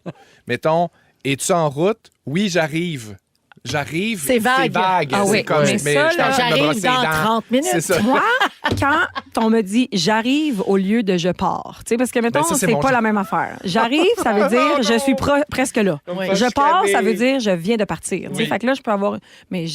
Mettons, es-tu en route? Oui, j'arrive. J'arrive. C'est vague. Ah C'est oui, comme, mais ça, je suis en là, train de me j'arrive brosser les dans dents. 30 minutes. C'est ça. Moi, quand on me dit j'arrive au lieu de je pars, tu sais, parce que mettons, Ben, ça, c'est c'est mon pas genre. la même affaire. J'arrive, ça veut dire je suis presque là. Oui. Je pars, ça veut dire je viens de partir. Tu sais, Oui. Fait que là, je peux avoir. Mais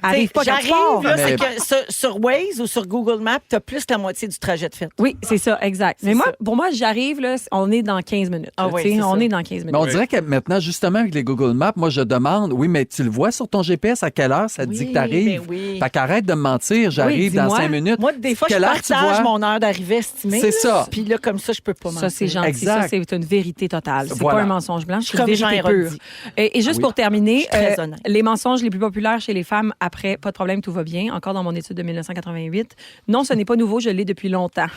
arrive pas quand tu J'arrive, pars. là, Mais- c'est que sur Waze ou sur Google Maps, t'as plus que la moitié du trajet de fait. Oui, c'est ça, exact. Mais moi, ça. pour moi, j'arrive, là, on est dans 15 minutes. Ah là, oui, tu sais, c'est on ça. est dans 15 minutes. Mais on dirait que maintenant, justement, avec les Google Maps, moi, je demande, oui, mais tu le vois sur ton GPS à quelle heure ça te dit que tu arrives? ben oui. Fait qu'arrête de me mentir, j'arrive dans dis-moi. 5 minutes. Moi, des fois, je Quelle heure tu partage vois? mon heure d'arrivée estimée. C'est là. ça. Puis là, comme ça, je peux pas mentir. Ça, c'est gentil. Exact. Ça, c'est une vérité totale. C'est Voilà. pas un mensonge blanc, c'est une Comme vérité Jean pure. Héroldi. Et juste Oui. pour terminer, Je suis très honnête. les mensonges les plus populaires chez les femmes après pas de problème, tout va bien, encore dans mon étude de 1988. Non, ce n'est pas nouveau, je l'ai depuis longtemps.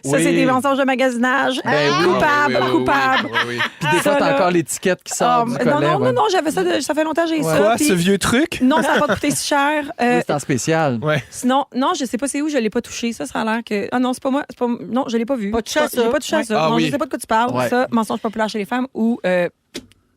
Ça, Oui. c'est des mensonges de magasinage. Ben oui. Coupable, Ah, oui, oui, oui, coupable. oui, oui. Puis des fois, ça, t'as là. encore l'étiquette qui sort du non, collet. non, ouais. non, j'avais ça, ça fait longtemps que j'ai ça. Quoi, puis- ce vieux truc? Non, ça n'a pas coûté si cher. Oui, c'est en spécial. Ouais. Sinon, non, je sais pas c'est où, je l'ai pas touché. Ça a l'air que. Ah non, c'est pas moi. Non, je l'ai pas vu. Pas touché à ça. J'ai pas touché à Ouais. ça. Ah non, oui. je sais pas de quoi tu parles. Ouais. Ça, mensonge populaire chez les femmes ou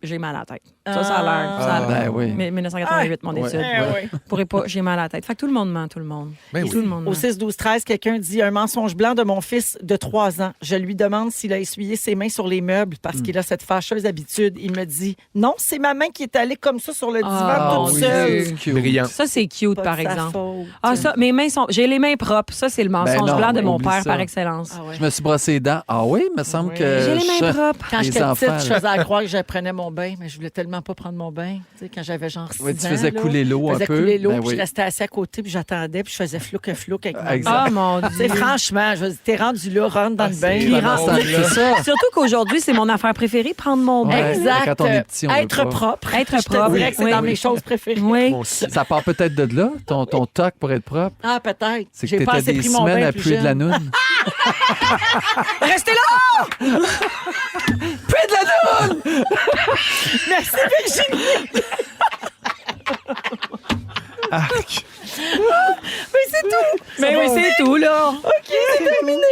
j'ai mal à la tête. Ça a l'air. Ça a l'air. Ben oui. Mais 1988, mon Ouais. étude. Eh oui. Pourrais pas, j'ai mal à la tête. Fait que tout le monde ment, tout le monde. Ben oui. Tout le monde Au ment. 6-12-13, quelqu'un dit un mensonge blanc de mon fils de 3 ans. Je lui demande s'il a essuyé ses mains sur les meubles parce qu'il a cette fâcheuse habitude. Il me dit non, c'est ma main qui est allée comme ça sur le divan Ah, toute oui. seule. c'est cute. Brillant. Ça, c'est cute, Pas par de sa exemple. faute. Ah, ça, mes mains sont. J'ai les mains propres. Ça, c'est le mensonge non, blanc de mon oublie père ça. par excellence. Ah ouais. Je me suis brossé les dents. Ah oui, me semble Oui. que... J'ai les mains propres. Quand les j'étais enfants, petite, je là. faisais à croire que je prenais mon mon bain, mais je voulais tellement pas prendre mon bain. Tu sais, quand j'avais genre 6 ans. Oui, tu faisais là, couler l'eau je un faisais peu. couler l'eau, Ben puis oui. je restais assis à côté, puis j'attendais, puis je faisais flouk avec mon Exact. bain. Ah, mon Tu sais, Dieu. franchement, je veux dire, t'es rendu là, rentre dans le bain. c'est puis vraiment rentre- C'est ça. Surtout qu'aujourd'hui, c'est mon affaire préférée, prendre mon bain. Ouais. Exact. Quand on est petit, on veut Être pas. propre. Être Je te propre. dirais que c'est Oui. dans mes choses préférées. Oui. Moi aussi. Ça part peut-être de là, ton toc pour être propre. Ah, peut-être. C'est que J'ai pas t'étais assez des pris mon semaines bain à plus puer de la jeune. noune. Restez là! Puer de la noune! Merci, Virginie. Arc. Mais c'est tout. Mais oui, c'est tout, là. OK, c'est terminé.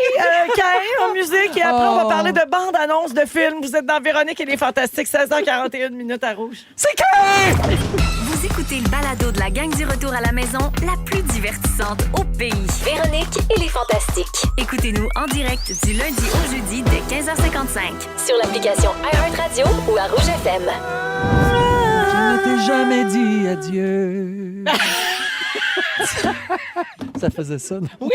Caïn en musique. Et après, on va parler de bande-annonce de films. Vous êtes dans Véronique et les Fantastiques, 16h41 minutes à Rouge. C'est Caïn! Vous écoutez le balado de la gang du retour à la maison, la plus divertissante au pays. Véronique et les Fantastiques. Écoutez-nous en direct du lundi au jeudi dès 15h55 sur l'application iHeartRadio ou à Rouge FM. Je ne t'ai jamais dit adieu. Ça faisait ça, non?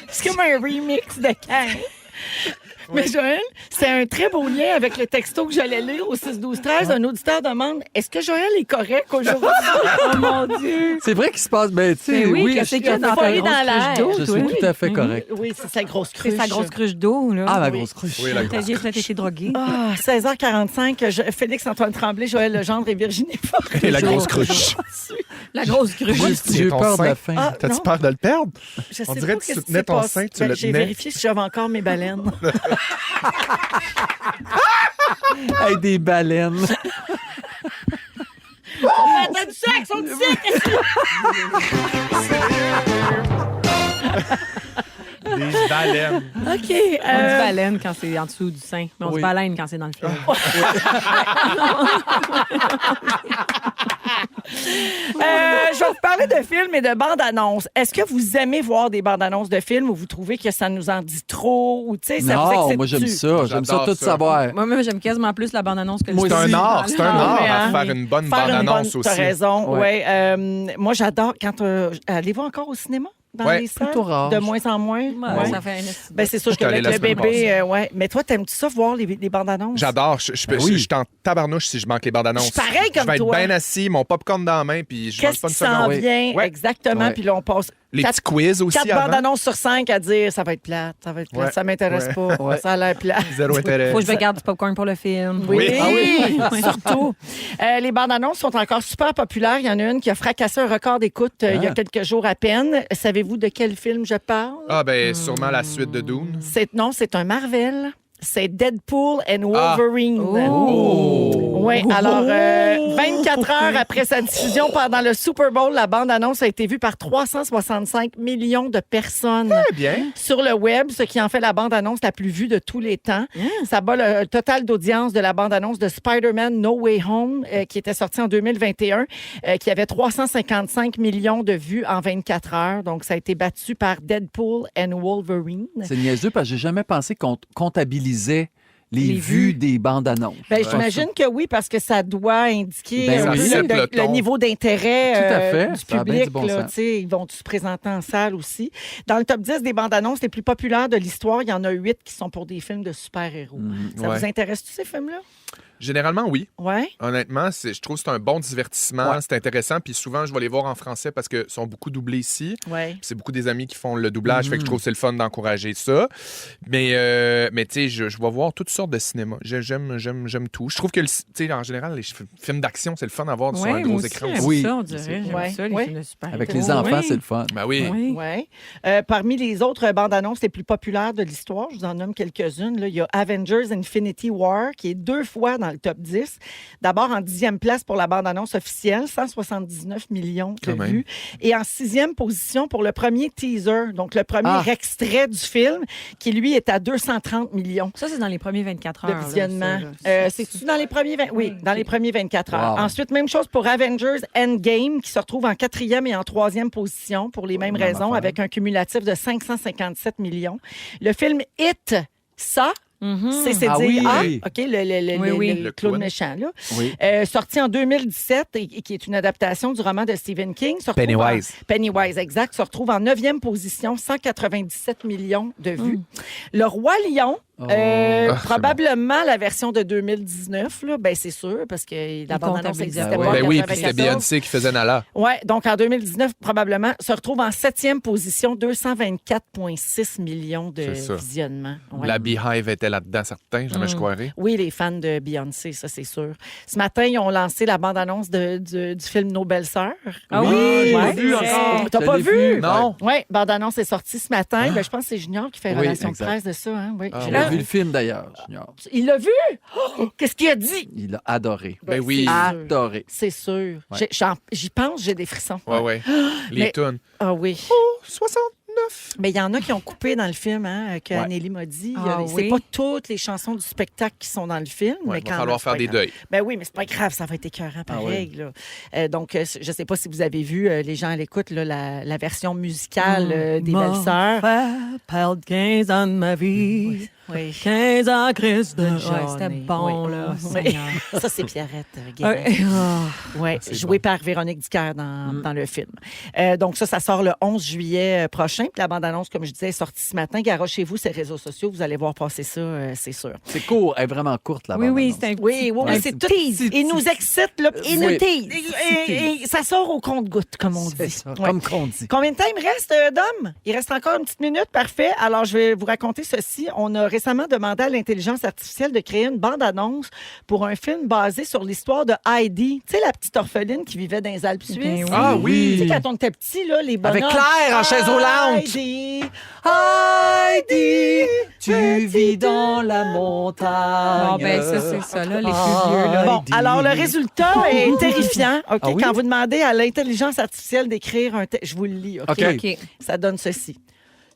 C'est comme un remix de Caïn. Mais Joël, c'est un très beau lien avec le texto que j'allais lire au 6-12-13. Un auditeur demande, est-ce que Joël est correct aujourd'hui? Oh mon Dieu! C'est vrai qu'il se passe, ben, tu sais, Mais oui, oui, qu'est-ce je, qu'il y a dans ta folie grosse dans l'air. cruche d'eau, je toi? suis tout à fait correct. Oui, c'est sa grosse cruche. C'est sa grosse cruche d'eau, là. Ah, ma Oui. grosse cruche. Oui, la T'as grosse bien peut-être été drogué. Ah, 16h45, Félix-Antoine Tremblay, Joël Legendre et Virginie Fortin. Et la grosse cruche. La grosse cruche. J'ai eu ton peur de la sein. fin. Ah, T'as-tu non. peur de le perdre? Je sais On dirait pas que tu qu'est-ce qui soutenais s'est ton passé. sein, tu le J'ai tenais. vérifié si j'avais encore mes baleines. Avec des baleines. Attends du sexe, on dit Des baleines. OK. On dit baleine quand c'est en dessous du sein, mais on Oui. dit baleine quand c'est dans le fleuve. Je vais vous parler de films et de bandes-annonces. Est-ce que vous aimez voir des bandes-annonces de films ou vous trouvez que ça nous en dit trop? Ou, tu sais, ça vous Non, excite moi, j'aime tu? ça. J'aime ça J'adore tout ça. savoir. Moi-même, j'aime quasiment plus la bande-annonce que le Moi C'est un aussi. art, c'est un Ah, art oui, à hein? faire une bonne Faire une bande-annonce bonne, aussi. t'as raison, Ouais. ouais. Moi, j'adore quand... allez-vous encore au cinéma? Dans Ouais, les salles? plutôt rare. De moins en moins? Ouais, ça fait un esti de Ben, c'est sûr J'étais allé qu'avec la le semaine bébé, passée. ouais. Mais toi, t'aimes-tu ça voir les bandes-annonces? J'adore. Oui. Je suis en tabarnouche si je manque les bandes-annonces. Je suis pareil comme Je vais être toi. bien assis, mon popcorn dans la main, puis je mange Qu'est-ce pas qui une seconde. s'en Oui. vient? Ouais. Exactement. Ouais. Puis là, on passe Les petits quiz aussi 4 avant. bandes-annonces sur 5 à dire ça va être plate, ça va être plate, Ouais. ça m'intéresse Ouais. pas, Ouais. ça a l'air plate. Zéro intérêt. Faut que je me garde du popcorn pour le film. Oui, Ah oui. surtout. Les bandes annonces sont encore super populaires. Il y en a une qui a fracassé un record d'écoute il y a quelques jours à peine. Savez-vous de quel film je parle? Ah, ben, sûrement la suite de Dune. C'est un Marvel. C'est Deadpool and Wolverine. Oui, alors 24 heures après sa diffusion pendant le Super Bowl, la bande-annonce a été vue par 365 millions de personnes Très bien. sur le web, ce qui en fait la bande-annonce la plus vue de tous les temps. Ça bat le total d'audience de la bande-annonce de Spider-Man No Way Home, qui était sortie en 2021, qui avait 355 millions de vues en 24 heures. Donc, ça a été battu par Deadpool and Wolverine. C'est niaiseux parce que j'ai jamais pensé qu'on comptabilisait les Les vues vues. des bandes annonces. Ben, j'imagine que oui, parce que ça doit indiquer Ben oui. Ça cite le ton. niveau d'intérêt Tout à fait. du Ça a bien du public. bon Là, sens. tu sais, ils vont se présenter en salle aussi. Dans le top 10 des bandes annonces les plus populaires de l'histoire, il y en a 8 qui sont pour des films de super-héros. Ça ouais. vous intéresse-tous ces films-là? Généralement, oui. Ouais. Honnêtement, je trouve que c'est un bon divertissement. Ouais. C'est intéressant. Puis souvent, je vais les voir en français parce qu'ils sont beaucoup doublés ici. Ouais. Puis c'est beaucoup des amis qui font le doublage. Fait que je trouve que c'est le fun d'encourager ça. Mais tu sais, je vais voir toutes sortes de cinéma. J'aime tout. Je trouve que, tu sais, en général, les films d'action, c'est le fun à voir sur un Ouais, gros moi aussi, écran. j'aime Oui. ça, on dirait. J'aime Ouais. ça, les Ouais. films de super Avec les enfants, c'est le fun. Ben oui. Oui. Ouais. Parmi les autres bandes annonces les plus populaires de l'histoire, je vous en nomme quelques-unes. Là. Il y a Avengers Infinity War, qui est 2 fois dans le top 10. D'abord en 10e place pour la bande-annonce officielle, 179 millions de Quand même. vues. Et en 6e position pour le premier teaser, donc le premier extrait du film, qui lui est à 230 millions. Ça, c'est dans les premiers 24 De heures. là, visionnement. ça, là. C'est-tu dans les premiers Oui, dans les premiers 24 heures. Wow. Ensuite, même chose pour Avengers Endgame, qui se retrouve en 4e et en 3e position pour les mêmes Même raisons, affaire. avec un cumulatif de 557 millions. Le film It, ça, c'est Ah dire oui. Ah, Oui. OK, le Le clown clown. méchant, là. Oui. Sorti en 2017 et qui est une adaptation du roman de Stephen King. Se retrouve Pennywise. Pennywise, exact. Se retrouve en 9e position, 197 millions de vues. Le Roi Lion, Probablement la version de 2019, là, ben c'est sûr, parce que la bande-annonce n'existait pas. Ben en oui, puis c'était 94. Beyoncé qui faisait Nala. Oui, donc en 2019, probablement, se retrouve en 7e position, 224,6 millions de C'est ça. visionnements. Ouais. La Beehive était là-dedans, certains, jamais je croirais. Oui, les fans de Beyoncé, ça c'est sûr. Ce matin, ils ont lancé la bande-annonce du film Nos belles-sœurs. Ah oui, j'ai Ouais. vu encore. T'as Je pas l'ai vu? Non. Oui, bande-annonce est sortie ce matin. Ben, je pense que c'est Junior qui fait Oui, relation de exact. presse de ça. Hein? Oui. Ah, J'ai Il l'air- a vu le film d'ailleurs, Junior. Il l'a vu? Oh, qu'est-ce qu'il a dit? Il a adoré. Ben oui. c'est sûr. Adoré. C'est sûr. Ouais. J'y pense, j'ai des frissons. Ouais. Les Mais- tunes. Ah oui. 69. Mais il y en a qui ont coupé dans le film, hein, que Ouais. Anneli m'a dit. Ah C'est oui? pas toutes les chansons du spectacle qui sont dans le film. Ouais, mais il quand va falloir même, c'est faire pas des grave. deuils. Ben oui, mais c'est pas grave, ça va être écœurant pareil. Là. Donc, je sais pas si vous avez vu, les gens à l'écoute, là, la version musicale des Belles-Sœurs. Parle 15 ans de ma vie. Oui. 15 ans, Christ de Ouais, journée. C'était bon, Oui. là. Oui. Seigneur. Ça, c'est Pierrette Guérin. Ouais, jouée par Véronique Dicker dans le film. Donc ça sort le 11 juillet prochain. Puis la bande-annonce, comme je disais, est sortie ce matin. Garochez-vous ces réseaux sociaux. Vous allez voir passer ça, c'est sûr. C'est court, elle est vraiment courte, la Oui, oui, bande-annonce. c'est un Oui, oui, petit- c'est tout. Il nous excite, là. Il nous Oui. tease. Et ça sort au compte-gouttes, comme on C'est dit. ça, Ouais. comme qu'on dit. Combien de temps il me reste, Dom? Il reste encore une petite minute. Parfait. Alors, je vais vous raconter ceci. On a récemment demandé à l'intelligence artificielle de créer une bande-annonce pour un film basé sur l'histoire de Heidi. Tu sais, la petite orpheline qui vivait dans les Alpes suisses. Ben oui. Ah oui! Tu sais, quand on était petit, là, les bonhommes... Avec Claire en chaise roulante. Heidi, Heidi, tu vis dans la montagne. Ah, ben ça, c'est ça, là, les plus vieux, là. Bon, alors le résultat est terrifiant. OK, Ah oui? quand vous demandez à l'intelligence artificielle d'écrire un texte, je vous le lis. OK. OK. Ça donne ceci.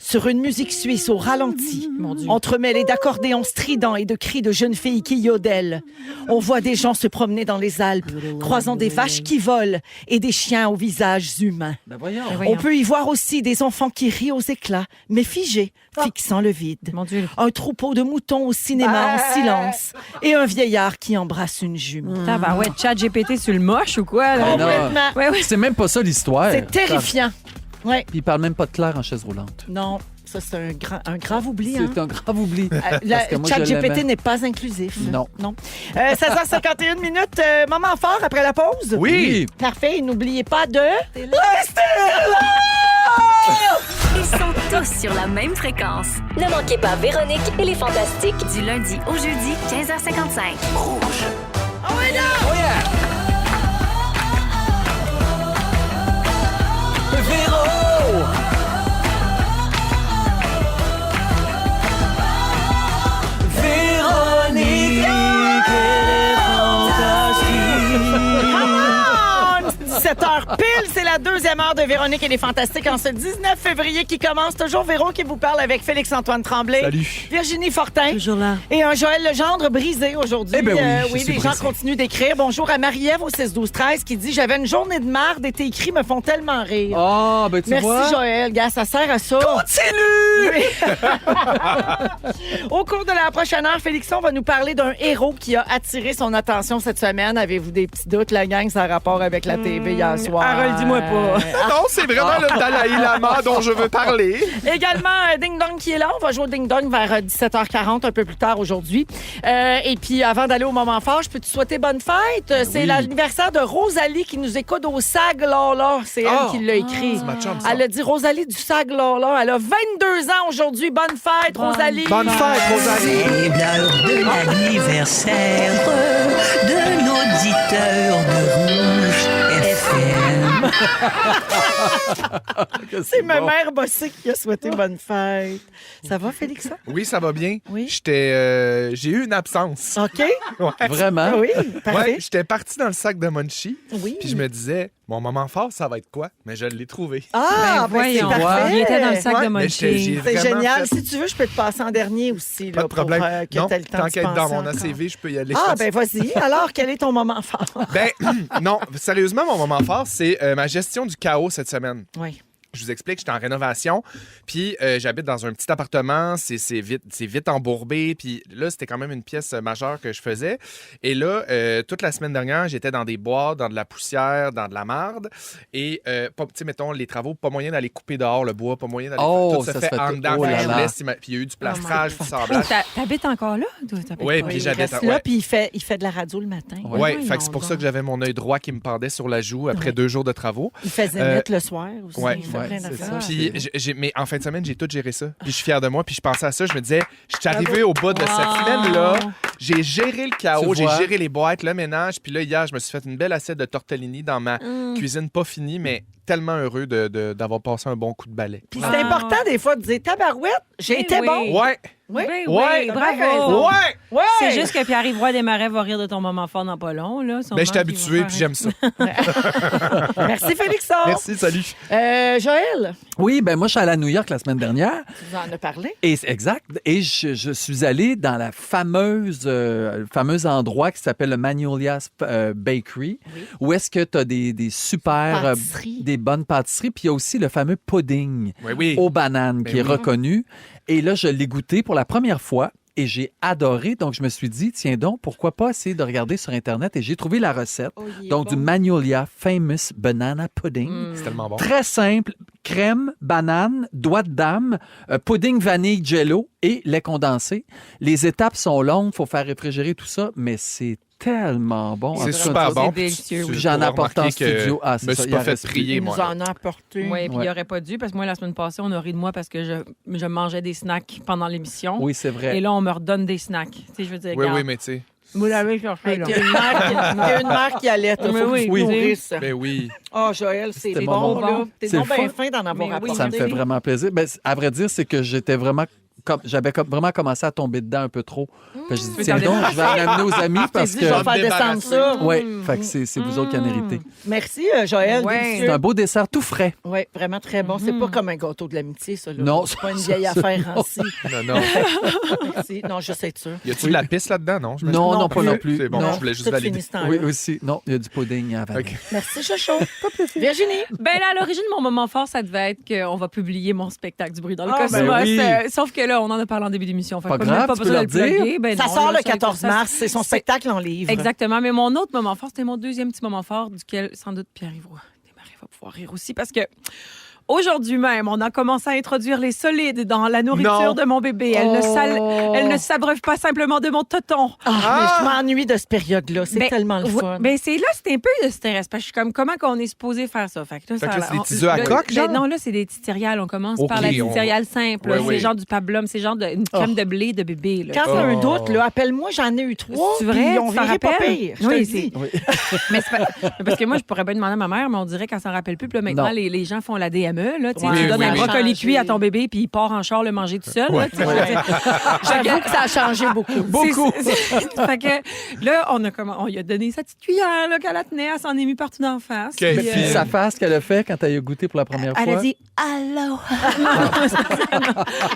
Sur une musique suisse au ralenti, Mon Dieu. entremêlée d'accordéons stridents et de cris de jeunes filles qui yodellent, on voit des gens se promener dans les Alpes, croisant des vaches qui volent et des chiens aux visages humains. Ben voyons. Ben voyons. On peut y voir aussi des enfants qui rient aux éclats, mais figés, fixant le vide. Mon Dieu. Un troupeau de moutons au cinéma en silence et un vieillard qui embrasse une jument. Ouais, chat GPT sur le moche ou quoi, là? Ben non. Complètement. Ouais, ouais. C'est même pas ça l'histoire. C'est terrifiant. Ouais. Puis il parle même pas de Claire en chaise roulante. Non, ça c'est un grave oubli. Hein? C'est un grave oubli. La que moi, chat je GPT l'aimais. n'est pas inclusif. Non. 16h51 minutes. Moment fort après la pause? Oui. Parfait. Et n'oubliez pas de... Ils sont tous sur la même fréquence. Ne manquez pas Véronique et les Fantastiques du lundi au jeudi 15h55. Véro! Véronique, elle est fantastique. 17h pile, c'est la deuxième heure de Véronique et les Fantastiques en ce 19 février qui commence. Toujours Véro qui vous parle avec Félix-Antoine Tremblay. Salut. Virginie Fortin. Toujours là. Et un Joël Legendre brisé aujourd'hui. Eh ben oui, je oui, suis les gens brisé. continuent d'écrire. Bonjour à Marie-Ève au 6-12-13 qui dit « J'avais une journée de marde et tes cris me font tellement rire. Ah, ben tu Merci vois. Joël, gars, ça sert à ça. Continue! Au cours de la prochaine heure, Félixon va nous parler d'un héros qui a attiré son attention cette semaine. Avez-vous des petits doutes, la gang, ça a rapport avec la TV hier soir? Harold, dis-moi pas. Non, c'est vraiment le Dalai Lama dont je veux parler. Également, Ding Dong qui est là. On va jouer au Ding Dong vers 17h40, un peu plus tard aujourd'hui. Et puis, avant d'aller au moment fort, je peux te souhaiter bonne fête. C'est oui. l'anniversaire de Rosalie qui nous écoute au SAG Lala. C'est elle qui l'a écrit. C'est ma chum, ça. Elle a dit Rosalie du SAG Lala. Elle a 22 ans aujourd'hui. Bonne fête, Rosalie. Bonne fête, Rosalie. C'est l'heure de l'anniversaire de l'auditeur de Rouge FM. C'est ma mère bossée qui a souhaité bonne fête. Ça va, Félix? Oui, ça va bien. Oui. J'ai eu une absence. OK. Ouais. Vraiment? Oui, parfait. Ouais, j'étais parti dans le sac de Munchie. Oui. Puis je me disais, mon moment fort, ça va être quoi? Mais je l'ai trouvé. Ah, ben, c'est voyons. parfait. Il était dans le sac Ouais, de mais Munchie. j'ai C'est vraiment génial. fait- Si tu veux, je peux te passer en dernier aussi. Pas Là, de problème. Pour, que Non, t'aies le temps tant d'y qu'à être dans penser mon encore. ACV, je peux y aller. Ah, ben vas-y. Alors, quel est ton moment fort? Ben, non, sérieusement, mon moment fort, c'est ma gestion du chaos cette semaine. Oui. Je vous explique, j'étais en rénovation, puis j'habite dans un petit appartement, c'est vite embourbé, puis là, c'était quand même une pièce majeure que je faisais. Et là, toute la semaine dernière, j'étais dans des bois, dans de la poussière, dans de la marde, et, tu sais, mettons, les travaux, pas moyen d'aller couper dehors le bois, pas moyen d'aller... tout se fait en dedans, puis il y a eu du plastrage, du sablage. T'habites encore là? Oui, puis j'habite... Reste là, puis il fait de la radio le matin. Oui, fait que c'est pour ça que j'avais mon œil droit qui me pendait sur la joue après 2 jours de travaux. Il faisait mettre le soir aussi. Ouais. Il fait plein d'affaires. Puis, mais en fin de semaine, j'ai tout géré ça. Puis je suis fier de moi. Puis je pensais à ça. Je me disais, je suis arrivé au bout de cette semaine-là. J'ai géré le chaos. J'ai géré les boîtes, le ménage. Puis là, hier, je me suis fait une belle assiette de tortellini dans ma cuisine pas finie, mais tellement heureux d'avoir passé un bon coup de balai. Puis c'est important des fois de dire tabarouette, j'ai été bon. Ouais. Oui, Ouais. bravo. Ouais. C'est juste que Pierre-Yves Roy Desmarais va rire de ton moment fort dans pas long. Là. Ben, je suis habitué, puis j'aime ça. Merci Félixon. Merci, salut. Joël, Oui, ben moi, je suis allé à New York la semaine dernière. tu nous en as parlé. Exact. Et je suis allé dans la fameux endroit qui s'appelle le Magnolia's Bakery, où est-ce que tu as des super... Pâtisserie. des bonnes pâtisseries. Puis il y a aussi le fameux pudding Oui. aux bananes qui est reconnu. Et là, je l'ai goûté pour la première fois. Et j'ai adoré. Donc, je me suis dit, tiens donc, pourquoi pas essayer de regarder sur Internet? Et j'ai trouvé la recette. Du Magnolia Famous Banana Pudding. C'est tellement bon. Très simple. Crème, banane, doigt de dame, pudding vanille jello et lait condensé. Les étapes sont longues. Il faut faire réfrigérer tout ça. Mais c'est tellement bon. C'est super bon. C'est délicieux. Puis j'en apporte en studio. Je me suis pas fait prier, Il nous moi. en a apporté. Oui, puis il n'aurait pas dû, parce que moi, la semaine passée, on a ri de moi parce que je mangeais des snacks pendant l'émission. Oui, c'est vrai. Et là, on me redonne des snacks. Tu sais, je veux dire, Oui, regarde, mais tu sais. vous l'avez cherché, là. T'es une mère qui allait. Il Mais faut oui, que tu oui. nourrisses. Ben oui. Oh, Joël, c'est C'était bon, bon. là. T'es C'est donc le bien fun. fin d'en avoir Mais oui, apporté. Ça me fait vraiment plaisir. Ben, à vrai dire, c'est que j'étais vraiment... J'avais vraiment commencé à tomber dedans un peu trop. Fait que je dis, tiens donc, je vais en amener aux amis parce Je que... vais faire descendre ça. Oui, fait que c'est vous autres qui en héritez. Merci, Joël. Ouais. délicieux. C'est un beau dessert tout frais. Oui, vraiment très bon. C'est pas comme un gâteau de l'amitié, ça. Là. Non, C'est pas une vieille affaire ainsi. Non. Merci. Non, je sais être sûr. Y a-tu de la piste là-dedans, non? Non, pas non plus. C'est bon, Non. je voulais juste Tout valider. fini ce temps-là. Oui, aussi. Non, il y a du pudding à vanille. OK. Merci, Chocho. Virginie. Ben là, à l'origine, mon moment fort, ça devait être qu'on va publier mon spectacle du bruit dans le Ah, cosmos. ben oui. Sauf que là, on en a parlé en début d'émission. Fait Pas que grave, même pas tu peux besoin leur de le dire. plugger. Ben Ça non, sort là, le 14 ça- mars. C'est son spectacle en livre. Exactement. Mais mon autre moment fort, c'était mon deuxième petit moment fort, duquel sans doute Pierre-Yves Roy Desmarais va pouvoir rire aussi, parce que aujourd'hui même, on a commencé à introduire les solides dans la nourriture Non. de mon bébé. Elle ne s'abreuve pas simplement de mon toton. Mais je m'ennuie de cette période-là. C'est tellement le fun. Mais c'est là, c'est un peu de stress. Parce que je suis comme, comment qu'on est supposé faire ça? Fait que là, Fait que ça- là, c'est des on- petits œufs à là, coque, ben genre? non, là, c'est des petites céréales. On commence OK, par la petite on- céréale simple. Ouais, C'est oui. genre du pablum. C'est genre une crème de blé de bébé. Là. Quand t'as un Oh. doute, là, appelle-moi, j'en ai eu 3. C'est vrai? Puis on Tu t'en verrait pas rappelles? pire. Je te Oui, le c'est- dis. Mais c'est pas- parce que moi, je pourrais bien demander à ma mère, mais on dirait qu'elle s'en rappelle plus. Puis là, maintenant, Non. les gens font la DME. Là, tu sais, Ouais, tu donnes oui, un oui. brocoli Changer. cuit à ton bébé, puis il part en char le manger tout seul. Là, tu sais. J'avoue que ça a changé beaucoup. Beaucoup. Fait que là, on lui a donné sa petite cuillère là, qu'elle la tenait. Elle s'en est mis partout d'en face. OK. Puis, Puis sa face qu'elle a fait quand elle a goûté pour la première elle fois. a dit allô.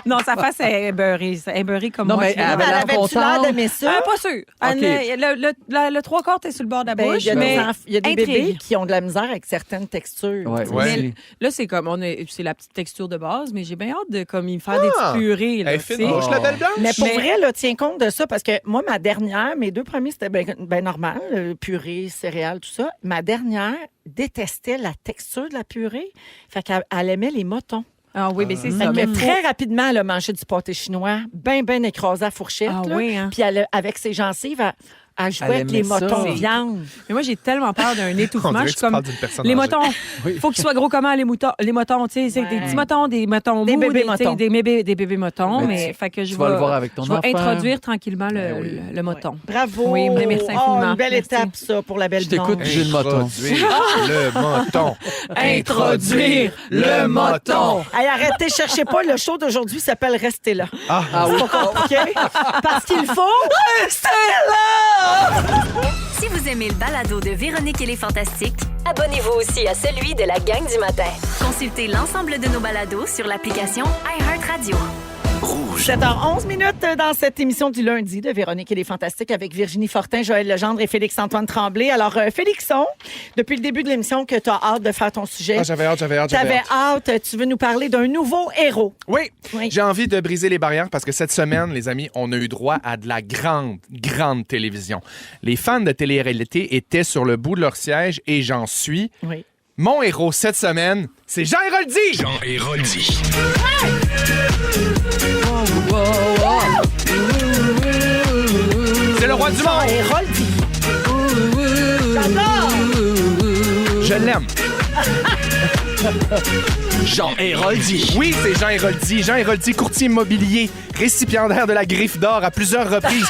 Non, sa face elle est beurrée. Elle est beurrée comme Non, moi. mais tu elle vois. avait Elle l'air avait-tu l'air contente. d'aimer ça? Pas sûr. OK. Le trois quarts est sur le bord de la Ben, bouche. il y a mais il y a des intrigue. bébés qui ont de la misère avec certaines textures. Ouais, Ouais. aussi. Là, c'est comme c'est la petite texture de base, mais j'ai bien hâte de comme y faire des petites purées. Là, Elle est tu fine, sais. bouche, la belle blanche. Mais pour Mais- vrai, là, tiens compte de ça, parce que moi, ma dernière, mes 2 premiers, c'était bien normal, purée, céréales, tout ça. Ma dernière détestait la texture de la purée. Fait qu'elle aimait les motons. Ah oui, mais c'est Fait ça. que mais très rapidement, elle a mangé du pâté chinois, bien écrasé à fourchette. Ah là. oui, hein? Puis avec ses gencives, elle jouait Elle avec les aimait ça. motons de viande. Mais moi, j'ai tellement peur d'un On étouffement. dirait Je que suis tu parles comme. d'une personne Les âgée. motons, il faut qu'ils soient gros comment, les motons, tu sais, c'est Ouais. des petits motons, des motons Des mous, bébés tu sais, motons. des bébés motons, Mais mais fait que je tu vas le voir avec ton je vais enfant. introduire tranquillement Ben oui. le moton. Bravo! Oui, mais merci infiniment. Une belle Merci. étape, ça, pour la belle Je t'écoute, blonde. j'ai le moton. Introduire le moton. Introduire le moton. Hey, arrêtez, cherchez pas. Le show d'aujourd'hui s'appelle Restez là. Ah oui. C'est pas compliqué. Parce qu'il faut rester là! Si vous aimez le balado de Véronique et les Fantastiques, abonnez-vous aussi à celui de la gang du matin. Consultez l'ensemble de nos balados sur l'application iHeartRadio. Rouge. 7h11 dans cette émission du lundi de Véronique et les Fantastiques avec Virginie Fortin, Joël Legendre et Félix-Antoine Tremblay. Alors, Félixon, depuis le début de l'émission que tu as hâte de faire ton sujet. Ah, j'avais hâte. T'avais hâte. Tu veux nous parler d'un nouveau héros. Oui, Oui. j'ai envie de briser les barrières parce que cette semaine, les amis, on a eu droit à de la grande télévision. Les fans de télé-réalité étaient sur le bout de leur siège et j'en suis. Oui. Mon héros cette semaine, c'est Jean Héroldi. Jean Héroldi. C'est le roi du monde. Héroldi. J'adore. Je l'aime. Jean Héroldi. Oui, c'est Jean Héroldi. Jean Héroldi, courtier immobilier, récipiendaire de la Griffe d'Or à plusieurs reprises.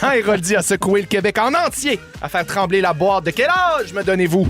Jean Héroldi a secoué le Québec en entier à faire trembler la boîte. De quel âge me donnez-vous?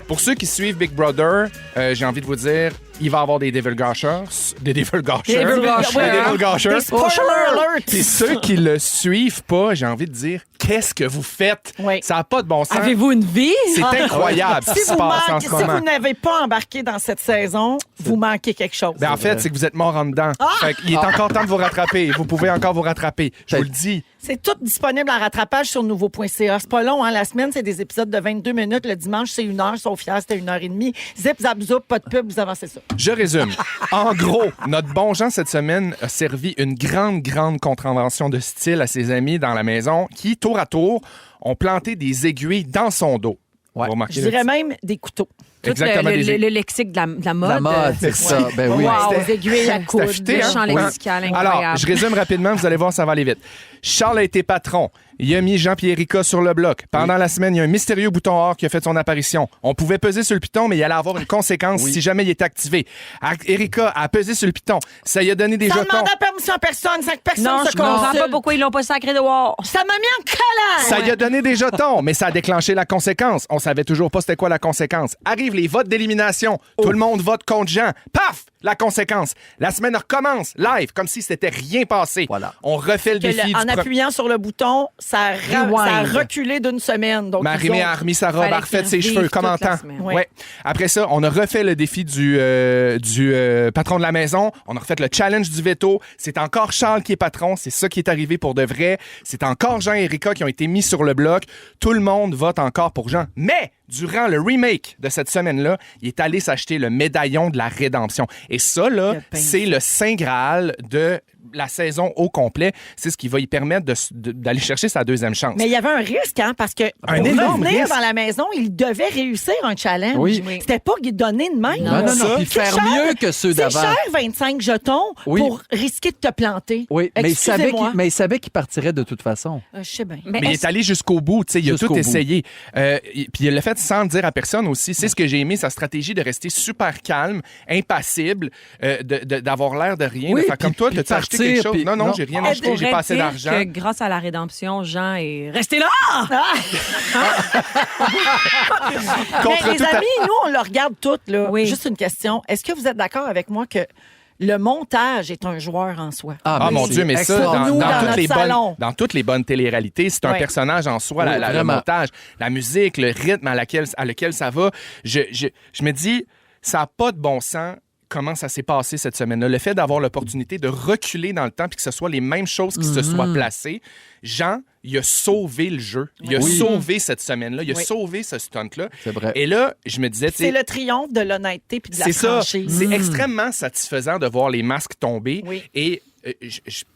Pour ceux qui suivent Big Brother, j'ai envie de vous dire, il va y avoir des divulgateurs. Des divulgateurs. Des spoiler alert. Puis ceux qui le suivent pas, j'ai envie de dire, qu'est-ce que vous faites? Oui. Ça n'a pas de bon sens. Avez-vous une vie? C'est incroyable ce qui se passe en ce Si moment. vous n'avez pas embarqué dans cette saison, vous manquez quelque chose. Ben, en fait, c'est que vous êtes mort en dedans. Fait qu'il est encore temps de vous rattraper. Vous pouvez encore vous rattraper. Je vous le dis. C'est tout disponible en rattrapage sur nouveau.ca. C'est pas long, hein? La semaine, c'est des épisodes de 22 minutes. Le dimanche, c'est 1 heure. Sauf hier, c'était 1h30. Zip, zap, zoup, pas de pub, vous avancez ça. Je résume. En gros, notre bon Jean cette semaine a servi une grande contravention de style à ses amis dans la maison qui, tour à tour, ont planté des aiguilles dans son dos. Ouais. Vous remarquez Je le- dirais même des couteaux. Tout Exactement, des aiguilles. le lexique de la mode. La mode, c'est ça. Ben oui. Wow, des aiguilles à coude. affûté, Le hein? champ Ouais. lexical incroyable. Alors, je résume rapidement, vous allez voir, ça va aller vite. Charles a été patron. Il a mis Jean-Pierre Erika sur le bloc. Pendant la semaine, il y a un mystérieux bouton or qui a fait son apparition. On pouvait peser sur le piton, mais il allait avoir une conséquence si jamais il était activé. Erika a pesé sur le piton. Ça lui a donné des Ça jetons. demandait permission à personne, sans que personne Non, se je comprends consulte. pas pourquoi ils l'ont pas sacré dehors. Ça m'a mis en colère. Ça lui a donné des jetons, mais ça a déclenché la conséquence. On savait toujours pas c'était quoi la conséquence. Arrivent les votes d'élimination. Tout le monde vote contre Jean. Paf! La conséquence. La semaine recommence live, comme si c'était rien passé. Voilà. On refait le Que défi en du appuyant sur le bouton, ça a reculé d'une semaine. Donc, Marie-Mé ils ont- a remis sa robe, Fallait a refait qu'ils ses revivent cheveux, comme toute en la temps. semaine. Ouais. Ouais. Après ça, on a refait le défi du patron de la maison. On a refait le challenge du veto. C'est encore Charles qui est patron. C'est ça qui est arrivé pour de vrai. C'est encore Jean et Erika qui ont été mis sur le bloc. Tout le monde vote encore pour Jean. Mais durant le remake de cette semaine-là, il est allé s'acheter le médaillon de la rédemption. Et ça, là, Le pain. c'est le Saint Graal de la saison au complet. C'est ce qui va lui permettre d'aller chercher sa deuxième chance. Mais il y avait un risque, hein, parce que Un pour énorme revenir risque. dans la maison, il devait réussir un challenge. Oui. C'était pas donné de même. Non, non, ça, non. Puis C'est faire cher. mieux que ceux C'est d'avant. cher, 25 jetons, Oui. pour risquer de te planter. Oui, mais Excusez-moi. il savait qu'il partirait de toute façon. Je sais bien. Mais il est allé jusqu'au bout, tu sais, il a Jusqu'au tout bout. essayé. Puis il l'a fait sans le dire à personne aussi. C'est ce que j'ai aimé, sa stratégie de rester super calme, impassible, d'avoir l'air de rien, Oui, de faire comme toi, puis t'as acheté partir, quelque chose? puis- Non, non. j'ai rien On acheté, j'ai pourrait pas assez dire d'argent. que grâce à la rédemption, Jean est resté là. Contre Mais les tout à- amis, nous, on le regarde toutes. Là. Oui. Juste une question. Est-ce que vous êtes d'accord avec moi que le montage est un joueur en soi? Ah mon c'est Dieu, mais ça, extraordinaire. Nous, dans notre salon. dans toutes les bonnes téléréalités, c'est un Ouais. personnage en soi, Oui, le vraiment. montage, la musique, le rythme à lequel ça va. Je me dis, ça n'a pas de bon sens comment ça s'est passé cette semaine-là. Le fait d'avoir l'opportunité de reculer dans le temps puis que ce soit les mêmes choses qui se soient placées. Jean, il a sauvé le jeu. Il a Oui. sauvé cette semaine-là. Il a Oui. sauvé ce stunt-là. C'est vrai. Et là, je me disais, tu C'est sais, le triomphe de l'honnêteté puis de la c'est ça. franchise. C'est extrêmement satisfaisant de voir les masques tomber. Oui. Et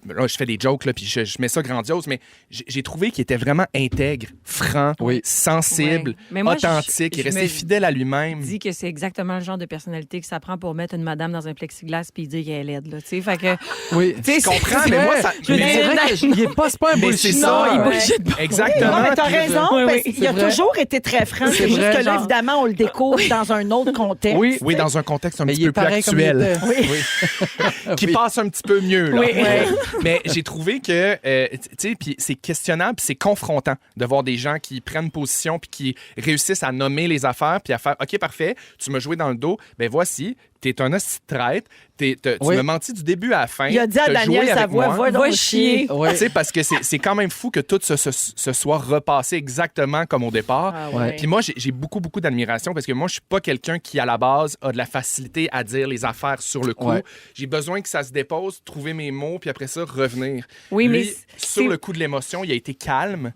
là, je fais des jokes, là, puis je mets ça grandiose, mais j'ai trouvé qu'il était vraiment intègre, franc, Oui. sensible, Ouais. Mais moi, authentique. Il je restait me fidèle à lui-même. dit que c'est exactement le genre de personnalité que ça prend pour mettre une madame dans un plexiglas puis dire qu'elle est laide. Là, tu sais, fait que, Oui. tu sais, Je comprends, c'est- mais moi, ça... Je veux Mais dire, c'est vrai qu'il est pas un Mais bullshit. c'est ça. Non, il Ouais. bullshit pas. Exactement. Non, mais t'as Puis- raison. Oui, parce oui, qu'il c'est a vrai. toujours été très franc. C'est C'est juste vrai, que là, genre. évidemment, on le découvre dans un autre contexte. Oui. Oui, dans un contexte un Mais petit il peu est plus pareil comme il actuel. était. Oui. Qui passe un petit peu mieux. Là. Oui. Ouais. Mais j'ai trouvé que, tu sais, puis c'est questionnable, puis c'est confrontant de voir des gens qui prennent position puis qui réussissent à nommer les affaires puis à faire, OK, parfait, tu m'as joué dans le dos, ben voici, t'es un hostie de traître. Tu Oui. m'as menti du début à la fin. Il a dit à T'as Daniel joué avec Savoie, moi. va Va chier. Ouais. Tu sais, parce que c'est quand même fou que tout se soit repassé exactement comme au départ. Ah ouais. Puis moi, j'ai beaucoup, beaucoup d'admiration parce que moi, je suis pas quelqu'un qui, à la base, a de la facilité à dire les affaires sur le coup. Ouais. J'ai besoin que ça se dépose, trouver mes mots, puis après ça, revenir. Oui, Lui, mais sur le coup de l'émotion, il a été calme,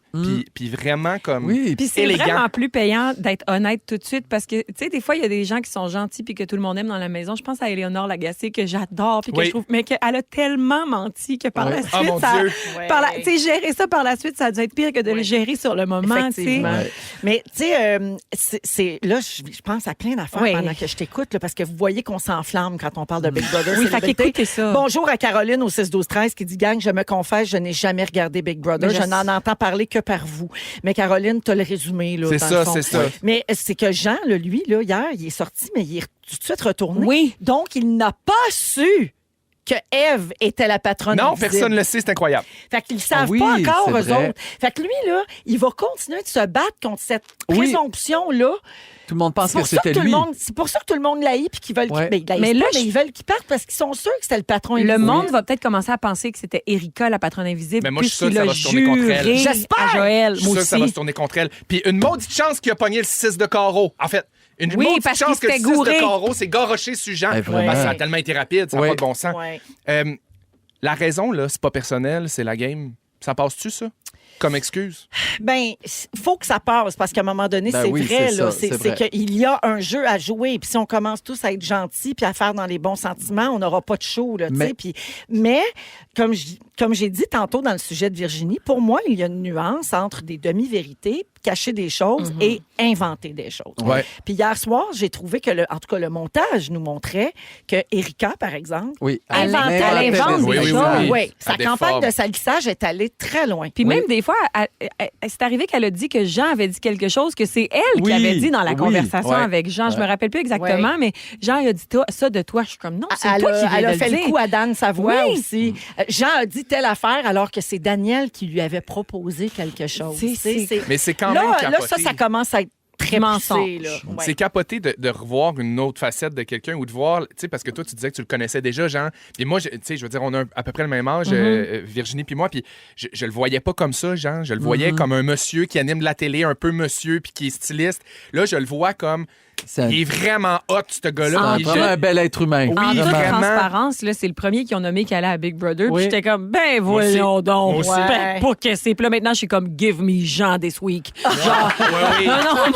puis vraiment comme... Oui, Puis c'est élégant. vraiment plus payant d'être honnête tout de suite parce que, tu sais, des fois, il y a des gens qui sont gentils puis que tout le monde aime dans la maison. Je pense à Éléonore Lagacé que j'adore puis que Oui. je trouve, mais qu'elle a tellement menti que par Ouais. la suite, Oh mon ça, Dieu. tu sais, gérer ça par la suite, ça a dû être pire que de le gérer sur le moment, tu sais. Effectivement. Ouais. Mais, tu sais, là, je pense à plein d'affaires Oui. pendant que je t'écoute, là, parce que vous voyez qu'on s'enflamme quand on parle de Big Brother. Oui, fait Célébrité. qu'écoutez ça. Bonjour à Caroline au 6-12-13 qui dit, gang, je me confesse, je n'ai jamais regardé Big Brother. Mais Je je- n'en entends parler que par vous. Mais Caroline, t'as le résumé, là. C'est dans ça, le fond. c'est ça. Mais c'est que Jean, là, lui, là, hier, il est sorti, mais il est tout de suite retourné. Oui. Donc, il n'a pas su que Ève était la patronne Non, invisible. personne ne le sait, c'est incroyable. Fait qu'ils savent Ah oui, pas encore, c'est eux vrai. autres. Fait que lui, là, il va continuer de se battre contre cette Oui. présomption-là. tout le monde pense C'est que pour ça que c'était tout le lui. monde, c'est pour ça que tout le monde l'haït puis qu'ils veulent Ouais. qu'il ben, Mais mais là, ils veulent qu'il parte parce qu'ils sont sûrs que c'était le patron Le invisible. monde va peut-être commencer à penser que c'était Erika, la patronne invisible, Mais moi, je suis sûr puisqu'il que ça a va se tourner contre elle. juré J'espère. à Joël. Je suis Moi sûr que ça va aussi. se tourner contre elle. Puis une maudite chance qu'il a pogné le 6 de carreau. En fait, une Oui, maudite parce chance que qu'il le 6 s'était gouré. de carreau s'est garoché sur Jean. Eh, vraiment. Parce que ça a tellement été rapide, ça n'a Ouais. pas de bon sens. Ouais. La raison, là, c'est pas personnel, c'est la game. Ça passe-tu, ça? Comme excuse? Ben, faut que ça passe parce qu'à un moment donné, Ben c'est oui, vrai, c'est là. ça, c'est C'est vrai. qu'il y a un jeu à jouer. Puis si on commence tous à être gentils puis à faire dans les bons sentiments, on n'aura pas de show, là, tu sais. Mais comme j'ai dit tantôt dans le sujet de Virginie, pour moi, il y a une nuance entre des demi-vérités, cacher des choses et inventer des choses. Ouais. Puis hier soir, j'ai trouvé que, en tout cas, le montage nous montrait que Erika, par exemple, Oui. inventait elle invente Oui, des oui, choses. oui. Oui, sa Elle campagne déforme. de salissage est allée très loin. Puis même des fois, c'est arrivé qu'elle a dit que Jean avait dit quelque chose que c'est elle Oui, qui avait dit dans la oui, conversation ouais. avec Jean. Je me rappelle plus exactement, mais Jean il a dit ça de toi. Je suis comme non, c'est Elle toi qui viens a de le fait dire. le coup à Dan Savoie Oui. aussi. Jean a dit telle affaire alors que c'est Daniel qui lui avait proposé quelque chose. C'est- Mais c'est quand là, même là, capoté. ça commence à être très Mensonge. poussé, là. Ouais. C'est capoté de revoir une autre facette de quelqu'un ou de voir, tu sais, parce que toi, tu disais que tu le connaissais déjà, Jean. Puis moi, tu sais, je veux dire, on a à peu près le même âge, Virginie puis moi, puis je le voyais pas comme ça, Jean. Je le voyais comme un monsieur qui anime de la télé, un peu monsieur, puis qui est styliste. Là, je le vois comme... Il est vraiment hot, ce gars-là. C'est Il- vraiment un bel être humain. En toute vraiment. transparence, là, c'est le premier qui ont nommé qu'elle allait à Big Brother. Oui. Puis j'étais comme, ben voyons donc. Moi aussi. Ben, pas que c'est. Puis là, maintenant, je suis comme, give me Jean this week. Genre, oui. non,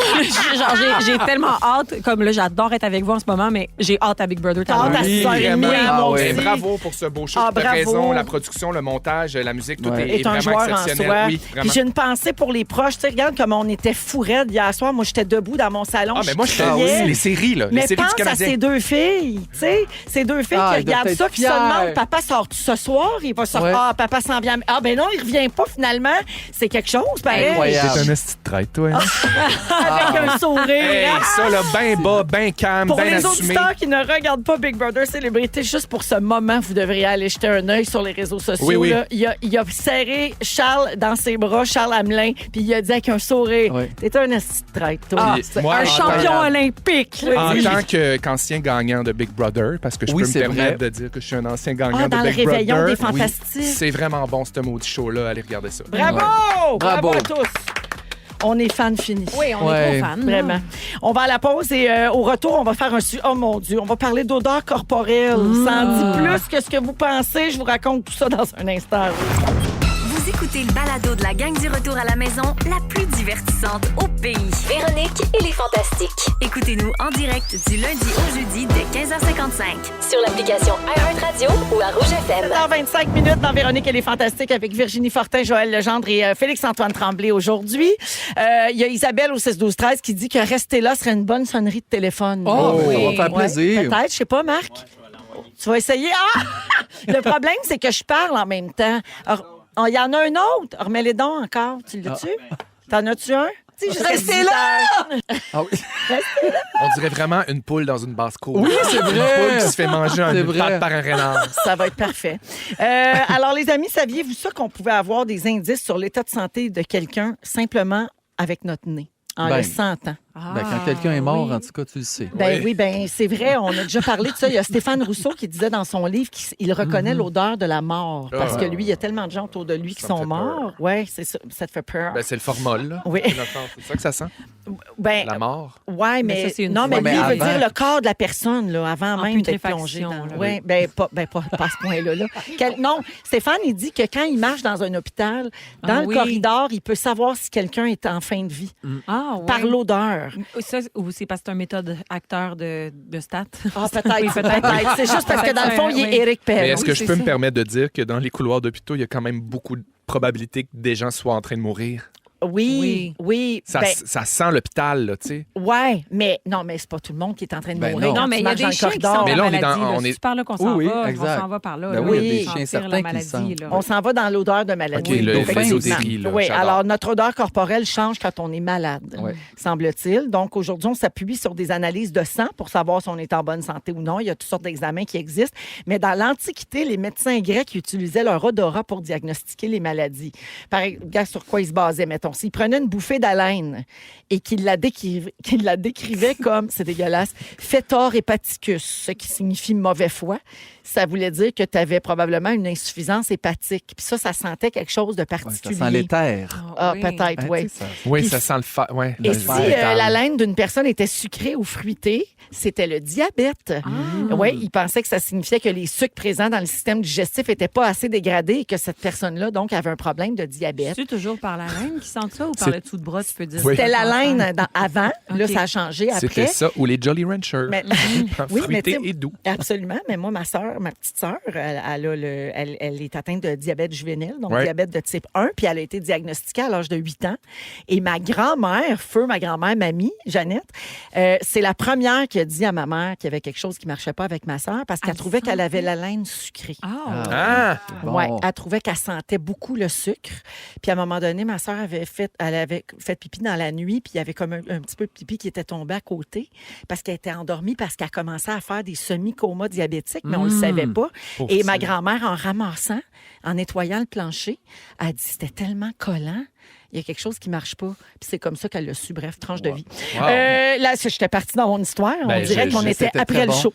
genre, j'ai tellement hâte. Comme là, j'adore être avec vous en ce moment, mais j'ai hâte à Big Brother. T'as hâte à Oui, 6h30, vraiment. à mon oui. Mais aussi. bravo pour ce beau show. Ah, T'as bravo. raison, la production, le montage, la musique, tout Ouais. est Est un vraiment joueur en exceptionnel. soi. Oui, Puis vraiment. j'ai une pensée pour les proches. Tu sais, regarde comme on était fou raide hier soir. Moi, j'étais debout dans mon salon. Ah, mais moi, je criais. les séries, là. Mais Les séries pense du à Canadien. ces deux filles, tu sais, ces deux filles Ah, qui ils doivent regardent être ça, qui se fiers. demandent, papa sort ce soir? Il va sortir. Ouais. Ah, papa s'en vient. Ah, ben non, il revient pas finalement. C'est quelque chose, pareil. Incroyable. C'est un esti de traite, toi. Hein? Avec un sourire. Hey, ça, là, ben bas, ben calme, Pour ben les assumé. auditeurs qui ne regardent pas Big Brother Célébrité, juste pour ce moment, vous devriez aller jeter un œil sur les réseaux sociaux. Oui, oui. Là. Il a serré Charles dans ses bras, Charles Hamelin, puis il a dit avec un sourire, Oui. t'es un esti de traite, toi. Ah, Puis moi, un en champion tant- olympique. là. En Oui. tant qu'ancien gagnant de Big Brother, parce que je Oui, peux me c'est permettre vrai. de dire que je suis un ancien gagnant Ah, de dans le Big réveillon Brother. des Fantastiques. C'est vraiment bon, ce maudit show-là. Allez regarder ça. Bravo! Bravo. À tous! On est fans finis. Oui, on Ouais. est trop fans. Vraiment. On va à la pause et au retour, on va faire un sujet. Oh mon Dieu, on va parler d'odeur corporelle. Ça en dit plus que ce que vous pensez. Je vous raconte tout ça dans un instant. Vous écoutez le balado de la gang du retour à la maison, la plus divertissante au pays. Véronique et les Fantastiques. Écoutez-nous en direct du lundi au jeudi dès 15h55. Sur l'application iHeartRadio ou à Rouge FM. Dans 25 minutes, dans Véronique, elle est fantastique avec Virginie Fortin, Joël Legendre et Félix-Antoine Tremblay aujourd'hui. Il y a Isabelle au 6-12-13 qui dit que rester là serait une bonne sonnerie de téléphone. Oh, oui. ça va faire plaisir. Peut-être, je sais pas, Marc. Tu vas essayer. Ah! Le problème, c'est que je parle en même temps. Alors, il y en a un autre. Remets-les dons encore. Tu l'as-tu? T'en as-tu un? Restez là! Ah oui. On dirait vraiment une poule dans une basse-cour. Oui, c'est Une vrai. poule qui se fait manger C'est un vrai. patte par un renard. Ça va être parfait. Alors, les amis, saviez-vous ça qu'on pouvait avoir des indices sur l'état de santé de quelqu'un simplement avec notre nez, en Ben. le sentant? Ben, quand quelqu'un est mort, en tout cas, tu le sais. Ben oui, ben c'est vrai, on a déjà parlé de ça. Il y a Stéphane Rousseau qui disait dans son livre qu'il reconnaît l'odeur de la mort. Parce que lui, il y a tellement de gens autour de lui qui Ça me sont fait morts. Oui, c'est ça. Ça te fait peur. Ben, c'est le formol, là. Oui. C'est ça que ça sent, Ben, la mort. ouais, mais, ça, c'est une non, mais fois. lui, il Mais veut avant- dire le corps de la personne, là, avant En même d'être plongé putréfaction, dans... là. Oui, pas à ce point-là. Là. Non, Stéphane, il dit que quand il marche dans un hôpital, dans Ah le oui. corridor, il peut savoir si quelqu'un est en fin de vie Ah, ouais. par l'odeur. Ça, ou c'est parce que c'est un méthode acteur de stats. Ah, peut-être, Oui, peut-être. C'est juste parce que dans le fond, il est Oui. Éric Mais Perron. est-ce que je c'est peux me ça. permettre de dire que dans les couloirs d'hôpitaux, il y a quand même beaucoup de probabilité que des gens soient en train de mourir? Oui. Ça, Ben, ça sent l'hôpital, là, tu sais. ouais, mais non, mais c'est pas tout le monde qui est en train de Ben mourir. non. quand Non, mais tu il y a marches dans des le chiens qui corridor. sentent Mais la là, on est maladie. dans- là. on est- C'est par là qu'on s'en Oui, va. exact. On s'en va par là. Ben là. oui, il y a Oui. des chiens Sentir certains la qui maladie, sentent. là. On s'en va dans l'odeur de maladie. OK, le dauphin exotérie, là. Oui, j'adore. alors notre odeur corporelle change quand on est malade, Ouais. semble-t-il. Donc aujourd'hui, on s'appuie sur des analyses de sang pour savoir si on est en bonne santé ou non. Il y a toutes sortes d'examens qui existent. Mais dans l'Antiquité, les médecins grecs utilisaient leur odorat pour diagnostiquer les maladies. Par exemple, sur quoi ils se basaient, mettons. S'ils prenaient une bouffée d'haleine et qu'ils la décrivaient comme, c'est dégueulasse, Fetor hepaticus, ce qui signifie mauvais foie, ça voulait dire que tu avais probablement une insuffisance hépatique. Puis ça sentait quelque chose de Ouais, particulier. ça sent l'éther. Ah, oui. peut-être, Hein, oui. tu sais, ça- Oui, Puis- ça sent le ouais, Et le si végétal. la laine d'une personne était sucrée ou fruitée, c'était le diabète. Oui, il pensait que ça signifiait que les sucres présents dans le système digestif n'étaient pas assez dégradés et que cette personne-là, donc, avait un problème de diabète. C'est toujours par la laine qui sentent ça ou par C'est- le dessous de bras, tu peux dire? Oui. C'était la laine avant. Là, OK. ça a changé C'était après. ça, ou les Jolly Ranchers. Mais- Oui, mais Fruité tu sais- et doux. Absolument, mais moi, ma petite sœur, elle est atteinte de diabète juvénile, donc Ouais. diabète de type 1, puis elle a été diagnostiquée à l'âge de 8 ans. Et ma grand-mère, ma grand-mère, mamie, Jeannette, c'est la première qui a dit à ma mère qu'il y avait quelque chose qui marchait pas avec ma sœur parce qu'elle Elle trouvait qu'elle sentait? avait la laine sucrée. Ah, Ah! Bon. Ouais, elle trouvait qu'elle sentait beaucoup le sucre. Puis à un moment donné, ma sœur avait fait pipi dans la nuit, puis il y avait comme un petit peu de pipi qui était tombé à côté parce qu'elle était endormie parce qu'elle commençait à faire des semi-comas diabétiques, mais on le savait pas. Pauvre Et ma petite. grand-mère, en ramassant, en nettoyant le plancher, a dit c'était tellement collant. Il y a quelque chose qui marche pas. Puis c'est comme ça qu'elle l'a su. Bref, tranche de vie. Wow. Là, j'étais partie dans mon histoire. Ben, On dirait qu'on était c'était après très le bon. show.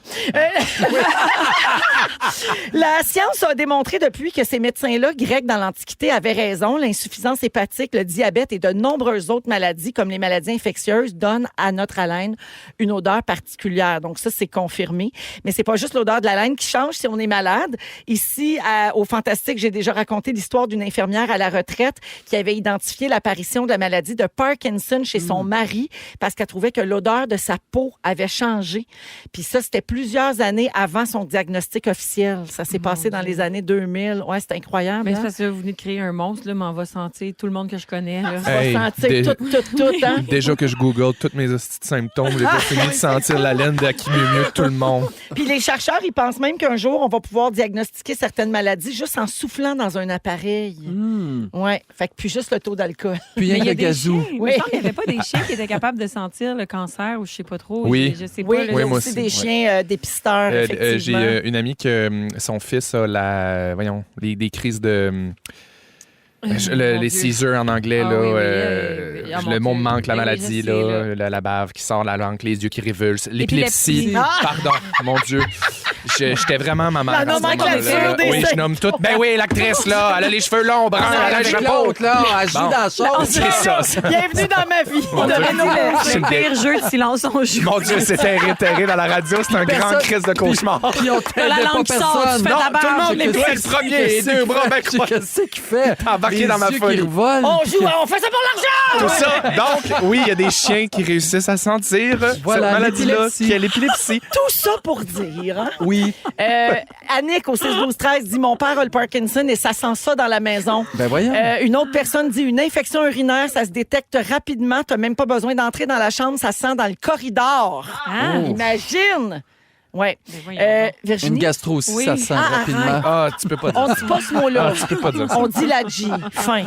La science a démontré depuis que ces médecins-là, grecs dans l'Antiquité, avaient raison. L'insuffisance hépatique, le diabète et de nombreuses autres maladies, comme les maladies infectieuses, donnent à notre haleine une odeur particulière. Donc ça, c'est confirmé. Mais c'est pas juste l'odeur de la laine qui change si on est malade. Ici, au Fantastique, j'ai déjà raconté l'histoire d'une infirmière à la retraite qui avait identifié l'apparition de la maladie de Parkinson chez son mari parce qu'elle trouvait que l'odeur de sa peau avait changé. Puis ça, c'était plusieurs années avant son diagnostic officiel. Ça s'est passé dans les années 2000. Ouais, c'est incroyable. mais hein? c'est parce que vous venez de créer un monstre, là, mais on va sentir tout le monde que je connais. Là. On va Hey, sentir déjà- tout, hein? Déjà que je google tous mes hosties de symptômes, j'ai déjà fini de sentir la laine de qui mieux que tout le monde. Puis les chercheurs, ils pensent même qu'un jour, on va pouvoir diagnostiquer certaines maladies juste en soufflant dans un appareil. Ouais, fait que puis juste le taux d'alcool. Puis Mais il y a des gazou. chiens. Oui. Il me semble qu'il n'y avait pas des chiens qui étaient capables de sentir le cancer ou je sais pas trop. Oui. Je sais pas. Oui, là, il y a Oui, moi aussi aussi, des ouais. chiens dépisteurs, J'ai effectivement. une amie que son fils a des crises de... Mon les Dieu. seizures en anglais, Ah là, oui, oui, ah, le mon mot me Dieu. manque, la Oui, oui, maladie, je sais, là, la bave qui sort, la langue, les yeux qui révulsent, l'épilepsie. Épilepsie. Pardon, mon Dieu. J'étais vraiment ma mère. La à ce nomenclature moment-là. des Oui, je nomme tout. Ben oui, l'actrice, là, elle a les cheveux longs, bruns, elle a le Avec chapeau. l'autre, là, elle joue Bon. dans la chose. C'est ça. Bienvenue dans ma vie. Mon Dieu. C'est le pire jeu de silence on joue. Mon Dieu, c'est terrible à la radio. C'est un grand Personne- crise de cauchemar. Puis on la t'aidait pas langue qui sort, personne. tu fais Non, ta barbe. Tout le monde, Qu'est-ce toi, que le c'est? premier, les Qu'est-ce deux qu'il bras, ben fait? quoi? Qu'est-ce qu'il fait? Embarqué Les dans ma yeux folie. qui volent. On fait ça pour l'argent! Tout ça. Donc, oui, il y a des chiens qui réussissent à sentir Voilà, cette maladie-là, l'épilepsie. qui est l'épilepsie. Tout ça pour dire, hein? Oui. Annick, au 6-12-13, dit « Mon père a le Parkinson et ça sent ça dans la maison. Ben voyons. Une autre personne dit « Une infection urinaire, ça se détecte rapidement. Tu n'as même pas besoin d'entrer dans la chambre, ça sent dans le corridor. Ah. Imagine! Ouais. Ben voyons donc. Une Virginie, gastro aussi, Oui. ça sent rapidement. Ah, tu peux pas dire on ça. dit pas ce mot-là. Tu peux pas dire ça. On dit la G. Fin.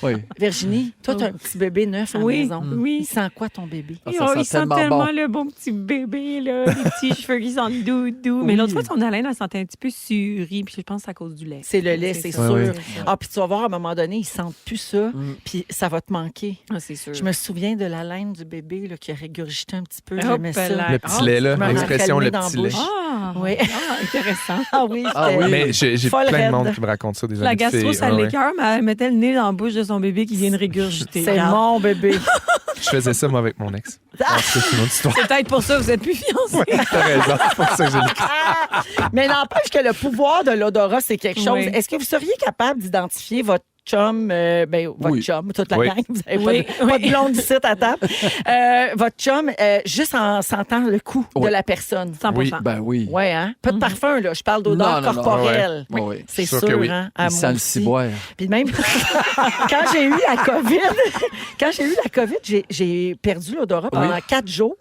Oui. Virginie, toi, tu as un petit bébé neuf à la Oui, maison. oui. Il sent quoi, ton bébé? Ah, Oh, ça il sent sent tellement tellement bon. le bon petit bébé, là. Les petits cheveux qui sentent doudou. Mais Oui. l'autre fois, son haleine, elle sentait un petit peu surie. Puis je pense que c'est à cause du lait. C'est le lait, c'est ça. sûr. Oui, oui. Ah, puis tu vas voir, à un moment donné, ils sentent plus ça, puis ça va te manquer. Ah, c'est sûr. Je me souviens de la laine du bébé là, qui a régurgité un petit peu. Hop J'aimais ça. là. Le petit lait, là. je me L'expression, rappelle le dans petit la lait. bouche. Ah, Oui. intéressant. Ah oui, Ah c'était- oui. Mais j'ai Folle plein de raide. monde qui me raconte ça, des La amis de gastro, filles. ça Ah ouais. l'écoeure, mais elle mettait le nez dans la bouche de son bébé qui vient de régurgiter. C'est Regarde. mon bébé. Je faisais ça, moi, avec mon ex. Ah, c'est une autre histoire. C'est peut-être pour ça que vous êtes plus fiancés. Ouais, t'as raison. C'est pour ça que j'ai dit. Mais n'empêche que le pouvoir de l'odorat, c'est quelque chose. Oui. Est-ce que vous seriez capable d'identifier votre chum, votre Oui. chum, toute la Oui. gang, vous n'avez Oui, pas de blonde ici à table, votre chum, juste en sentant le coup de Oui. la personne. 100%. Oui. Ben oui. Oui, hein? Pas de parfum, là. Je parle d'odeur Non, non, non. corporelle. Ouais. Oui. C'est Sûr sûr, que oui. hein? Il À sent moi le aussi. ciboire. Puis même, quand j'ai eu la COVID, j'ai perdu l'odorat pendant 4 jours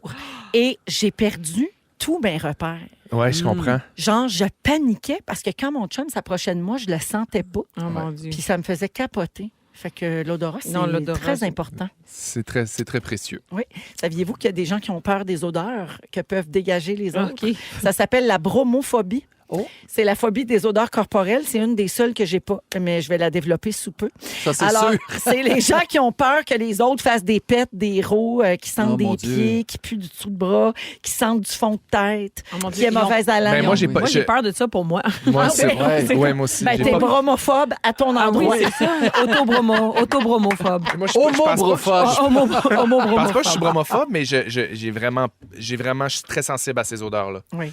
et j'ai perdu tous mes repères. Ouais, je comprends. Genre, je paniquais parce que quand mon chum s'approchait de moi, je le sentais pas. Oh mon Dieu. Puis ça me faisait capoter. Fait que l'odorat, c'est Non, l'odorat, très c'est- important. C'est très précieux. Oui. Saviez-vous qu'il y a des gens qui ont peur des odeurs que peuvent dégager les autres? OK. Ça s'appelle la bromophobie. Oh. C'est la phobie des odeurs corporelles. C'est une des seules que j'ai pas, mais je vais la développer sous peu. Ça, c'est Alors, sûr. c'est les gens qui ont peur que les autres fassent des pets, des rots, qui sentent Oh, des mon pieds, Dieu. qui puent du dessous de bras, qui sentent du fond de tête, Oh, mon qui Dieu, aient ils ont- mauvaise haleine. Ben, moi, j'ai pas. Moi, j'ai je- peur de ça pour moi. Moi, Ah, c'est ouais. vrai. Ouais, moi aussi. Ben, j'ai t'es pas- bromophobe à ton endroit. Oui, c'est ça. Autobromophobe. Moi, je pense pas- Homobrophobe. Je pense Homobromophobe. pas que je suis bromophobe, mais j'ai vraiment, je suis très sensible à ces odeurs-là. Oui.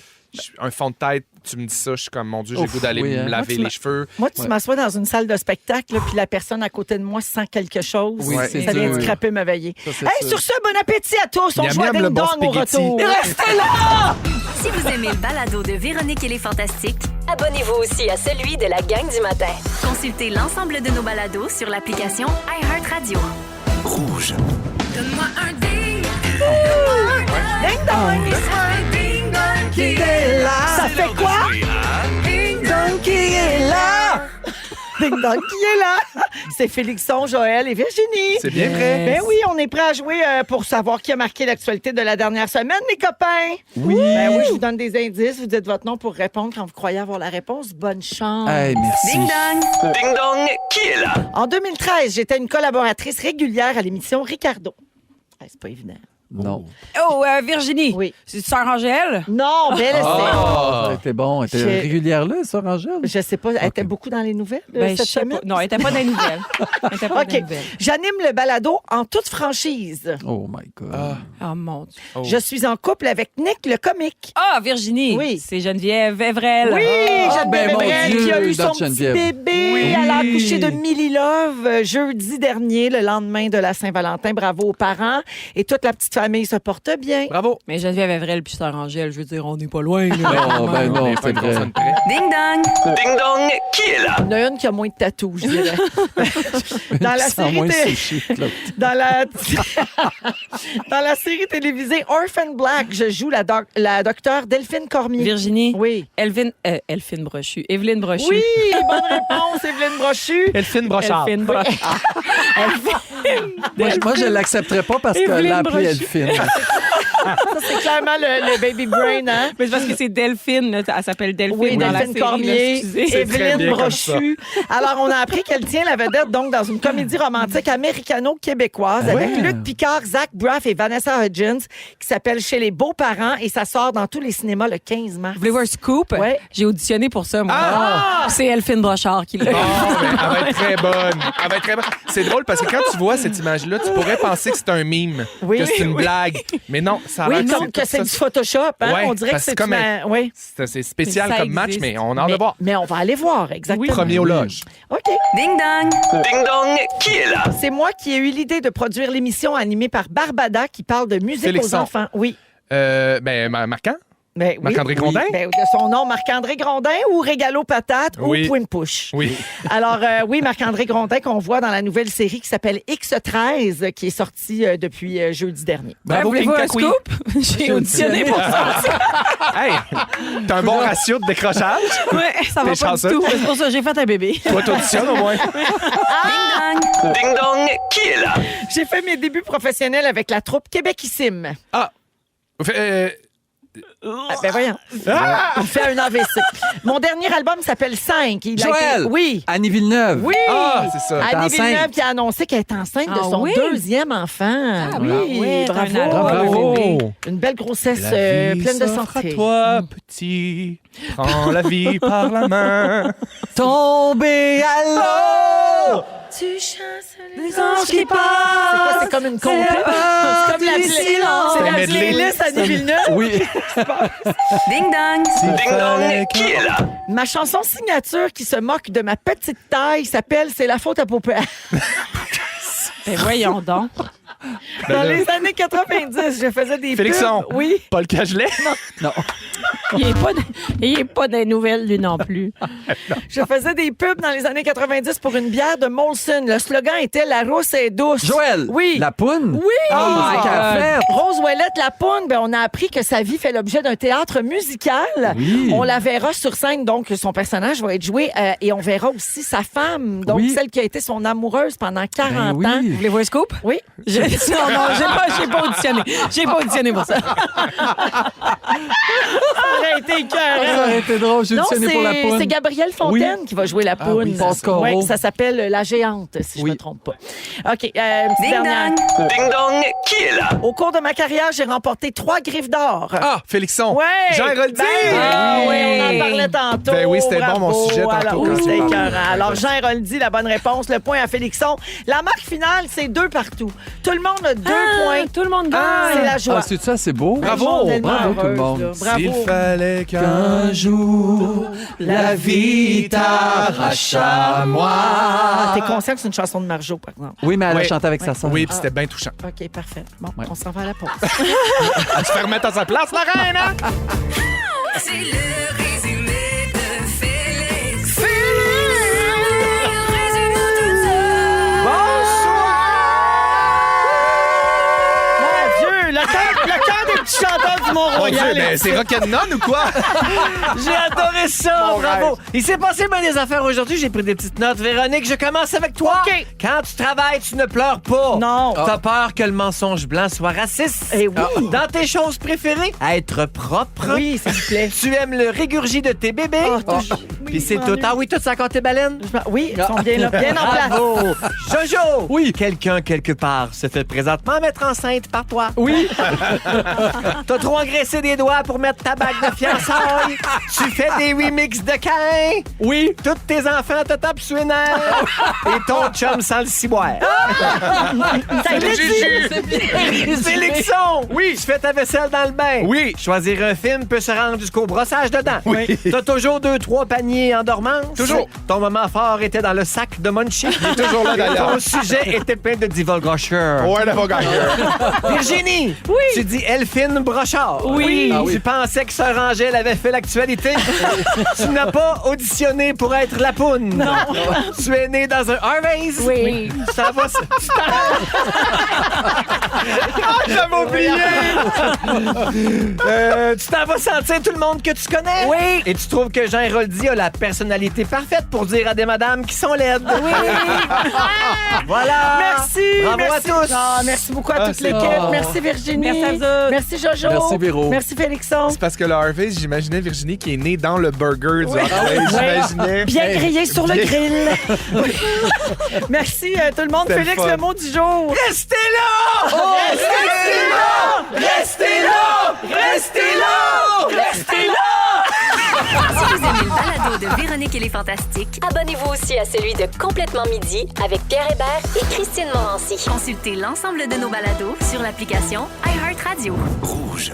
Un fond de tête, tu me dis ça, je suis comme, mon Dieu, j'ai le Ouf, goût d'aller oui, me hein. laver Moi, tu les cheveux. Moi, tu m'assois dans une salle de spectacle, là, puis la personne à côté de moi sent quelque chose. Oui, Ouais. c'est Ça vient dur. de scraper ma veillée. Ça, c'est Hey, sûr. sur ce, bon appétit à tous. On Miam, joue à miam, le Ding bon Dong au spaghetti. retour. Restez là! Si vous aimez le balado de Véronique et les Fantastiques, abonnez-vous aussi à celui de la gang du matin. Consultez l'ensemble de nos balados sur l'application iHeartRadio. Rouge. Donne-moi un ding! Ding Dong! Ça fait quoi? Ding Dong qui est là! Ding Dong qui est là! C'est Félixon, Joël et Virginie. C'est bien vrai. Ben oui, on est prêt à jouer pour savoir qui a marqué l'actualité de la dernière semaine, mes copains. Oui. Ben oui, je vous donne des indices. Vous dites votre nom pour répondre quand vous croyez avoir la réponse. Bonne chance. Hey, merci. Ding dong! Ding dong, qui est là? En 2013, j'étais une collaboratrice régulière à l'émission Ricardo. Hey, c'est pas évident. Non. Oh, Virginie. Oui. C'est Sœur Angèle? Non, belle Ah, c'était bon. Elle était J'ai- régulière là, ça, Angèle? Je sais pas, elle était beaucoup dans les nouvelles Ben, cette je sais semaine. pas. Non, elle était pas dans les nouvelles. Elle était pas dans les OK. nouvelles. J'anime le balado en toute franchise. Oh my God. Oh, mon Dieu. Oh. Je suis en couple avec Nick, le comique. Ah, Virginie. Oui. C'est Geneviève Evrel. Oui, Geneviève ben, mon Evrel Dieu, qui a eu son Dr. petit Geneviève. bébé. Oui. Elle a accouché de Millie Love jeudi dernier, le lendemain de la Saint-Valentin. Bravo aux parents. Et toute la petite famille se porte bien. Bravo. Mais Geneviève Evrel puis Sœur Angèle, je veux dire, on n'est pas loin. Là. Non, ben non, On est pas c'est une vrai. personne près. Ding dong! Ding dong, qui est là? Il y en a une qui a moins de tatous, je dirais. Dans la Sans série moins télé- sushi, là. Dans la... Dans la série télévisée Orphan Black, je joue la docteure Delphine Cormier. Virginie. Oui. Elphine Brochu. Evelyne Brochu. Oui, bonne réponse, Evelyne Brochu. Elphine Brochard. Elphine Brochu. Moi, je l'accepterais pas parce qu'elle Evelyne l'a appelé Brochu. Elphine. Ça, c'est clairement le baby brain, hein? Mais c'est parce que c'est Delphine. Là. Elle s'appelle Delphine Oui, dans la Delphine série. là, Cormier, excusez. très Evelyne bien comme ça. Brochu. Alors, on a appris qu'elle tient la vedette donc dans une comédie romantique américano-québécoise avec Ouais. Luc Picard, Zach Braff et Vanessa Hudgens qui s'appelle Chez les beaux-parents et ça sort dans tous les cinémas le 15 mars. Vous voulez voir un scoop? Ouais. J'ai auditionné pour ça, moi. Ah! C'est Elphine Brochard qui l'a. Oh, mais elle va être très bonne. Elle va être très bonne. C'est drôle parce que quand tu vois cette image-là, tu pourrais penser que c'est un mime, Oui. que c'est une blague. Mais non, ça a Oui, l'air non, que c'est du Photoshop. Hein? Ouais, On dirait que parce que c'est comme oui. C'est spécial Mais ça comme match, existe. mais on a hâte de voir. Mais on va aller voir, exactement. Premier aux loges. OK. Ding dong! Ding dong, qui est là? C'est moi qui ai eu l'idée de produire l'émission animée par Barbada qui parle de musique Félixon. aux enfants. Oui. Marquant? Ben, oui. Marc-André Grondin? Ben, de son nom, Marc-André Grondin ou Régalo Patate Oui. ou Pouine-Pouche. Oui. Alors, oui, Marc-André Grondin qu'on voit dans la nouvelle série qui s'appelle X13 qui est sortie depuis jeudi dernier. Bravo, voulez-vous King un Kakouy. scoop? J'ai auditionné pour ça. Hey, t'as un bon ratio de décrochage? Ouais, ça va T'es pas chanceux. du tout. C'est pour ça que j'ai fait un bébé. Toi, t'auditionnes au moins. Ding dong, qui est là? J'ai fait mes débuts professionnels avec la troupe Québéquissime. Ah. Ben voyons. Il fait un AVC. Mon dernier album s'appelle 5. Joël! Oui. Annie Villeneuve. Oui. Ah, c'est ça. Annie enceinte. Villeneuve qui a annoncé qu'elle est enceinte de Ah son oui? deuxième enfant. Ah oui, oui, bravo. c'est un album. Bravo. Une belle grossesse La vie pleine de s'offre à santé. toi, petit. Prends la vie par la main. Tomber à l'eau. Tu chasses Les anges qui C'est quoi? C'est comme une compte. C'est comme la silence. C'est la medley. playlist Annie Villeneuve. Oui. Ding dong. Ding dong, qui est là? Ma chanson signature qui se moque de ma petite taille s'appelle C'est la faute à Paupières. Ben voyons donc. Dans les années 90, je faisais des Félixon. pubs. Oui. Paul Cagelet? Non. Il est pas des nouvelles, lui non plus. Je faisais des pubs dans les années 90 pour une bière de Molson. Le slogan était La rousse est douce. Joël. Oui. La poune. Oui! Oh my God. Rose Ouellette Lapoune, ben, on a appris que sa vie fait l'objet d'un théâtre musical. Oui. On la verra sur scène, donc son personnage va être joué et on verra aussi sa femme, donc Oui. celle qui a été son amoureuse pendant 40 Ben oui. ans. Voulez-vous un scoop? Oui. Non, j'ai pas auditionné. J'ai pas auditionné pour ça. Ça aurait été écœurant. Ça aurait été drôle, j'ai Non, auditionné pour la poune. c'est Gabrielle Fontaine qui va jouer la poune. oui, Pascaro. Ouais, ça s'appelle La Géante, si je Oui. ne me trompe pas. OK, une petite Ding dernière. dong. Ding dong, qui est là? Au cours de ma carrière, j'ai remporté 3 griffes d'or. Ah, Félixon. Ouais! Jean Héroldi. Ah oui, Oui. on en parlait tantôt. Ben oui, c'était bon, mon Bravo. sujet tantôt Alors, quand oui, tu c'était parlais. écœurant. Alors, Jean Héroldi, la bonne réponse. Le point à Félixon. La marque finale, c'est 2 partout. Tout le monde a 2 points. Tout le monde gagne. C'est la joie. Ah, c'est ça, c'est beau. Bravo. Tellement Bravo tout le heureuse, monde. là. Bravo. S'il fallait qu'un Un jour, la vie t'arrache à moi. Ah, t'es conscient que c'est une chanson de Marjo, par exemple? Oui, mais elle a Oui. chanté avec sa sœur. Oui, puis c'était bien touchant. OK, parfait. Bon, Ouais. on s'en va à la pause. À se faire remettre à sa place, la reine, hein? C'est le résumé de Félix. Mon Dieu, le cœur des petits chanteurs du Mon Dieu, Mont-Royal. mais c'est Rock'n'None ou quoi? J'ai adoré ça, Mon bravo. rêve. Il s'est passé bien des affaires aujourd'hui, j'ai pris des petites notes. Véronique, je commence avec toi. OK. Quand tu travailles, tu ne pleures pas. Non. T'as peur que le mensonge blanc soit raciste. Eh oui. Dans tes choses préférées, être propre. Oui, s'il vous plaît. Tu aimes le régurgie de tes bébés. Oh, toujours. Puis c'est tout. Ah oui, tout ça quand tes baleines. Oui, ils sont bien là, bien en place. Bravo. Jojo. Oui. Quelqu'un, quelque part, se fait présentement mettre enceinte par toi. Oui. T'as trop engraissé des doigts pour mettre ta bague de fiançailles. Tu fais des remixes de Cain. Oui. Tous tes enfants te tapent sur les nerfs. Et ton chum sans le ciboire. Ça a été dit. Félixon! Oui! Tu fais ta vaisselle dans le bain. Oui. Choisir un film peut se rendre jusqu'au brossage de dents. Oui. T'as toujours 2-3 paniers en dormance. Toujours. Ton moment fort était dans le sac de Munchie. Il est toujours là, d'ailleurs. Ton sujet était plein de divulgation. Ouais, la gagneur. Virginie! Oui! Tu dis Elphine Brochard. Oui. Ah oui. Tu pensais que Sœur Angèle avait fait l'actualité. Tu n'as pas auditionné pour être la poune. Non. Tu es né dans un Harvey's. Oui. Ça va... J'avais oublié! Tu t'en vas sentir tout le monde que tu connais? Oui. Et tu trouves que Jean Héroldi a la personnalité parfaite pour dire à des madames qui sont laides? Oui. Voilà. Merci. Bravo merci. à tous. Ah, merci beaucoup à toute c'est l'équipe. bon. Merci Virginie. Merci à vous autres. Merci Jojo. Merci, Véro. Merci Félixon. C'est parce que le Harvey, j'imaginais Virginie qui est née dans le burger du Harvey. J'imaginais. Bien grillé sur le Bien- grill. Merci tout le monde. C'était Félix, le fun. le mot du jour. Restez là! Restez là! Restez là! Restez là! Restez là! Si vous aimez le balado de Véronique et les Fantastiques, Abonnez-vous aussi à celui de Complètement Midi avec Pierre Hébert et Christine Morancy. consultez l'ensemble de nos balados sur l'application iHeartRadio. Rouge.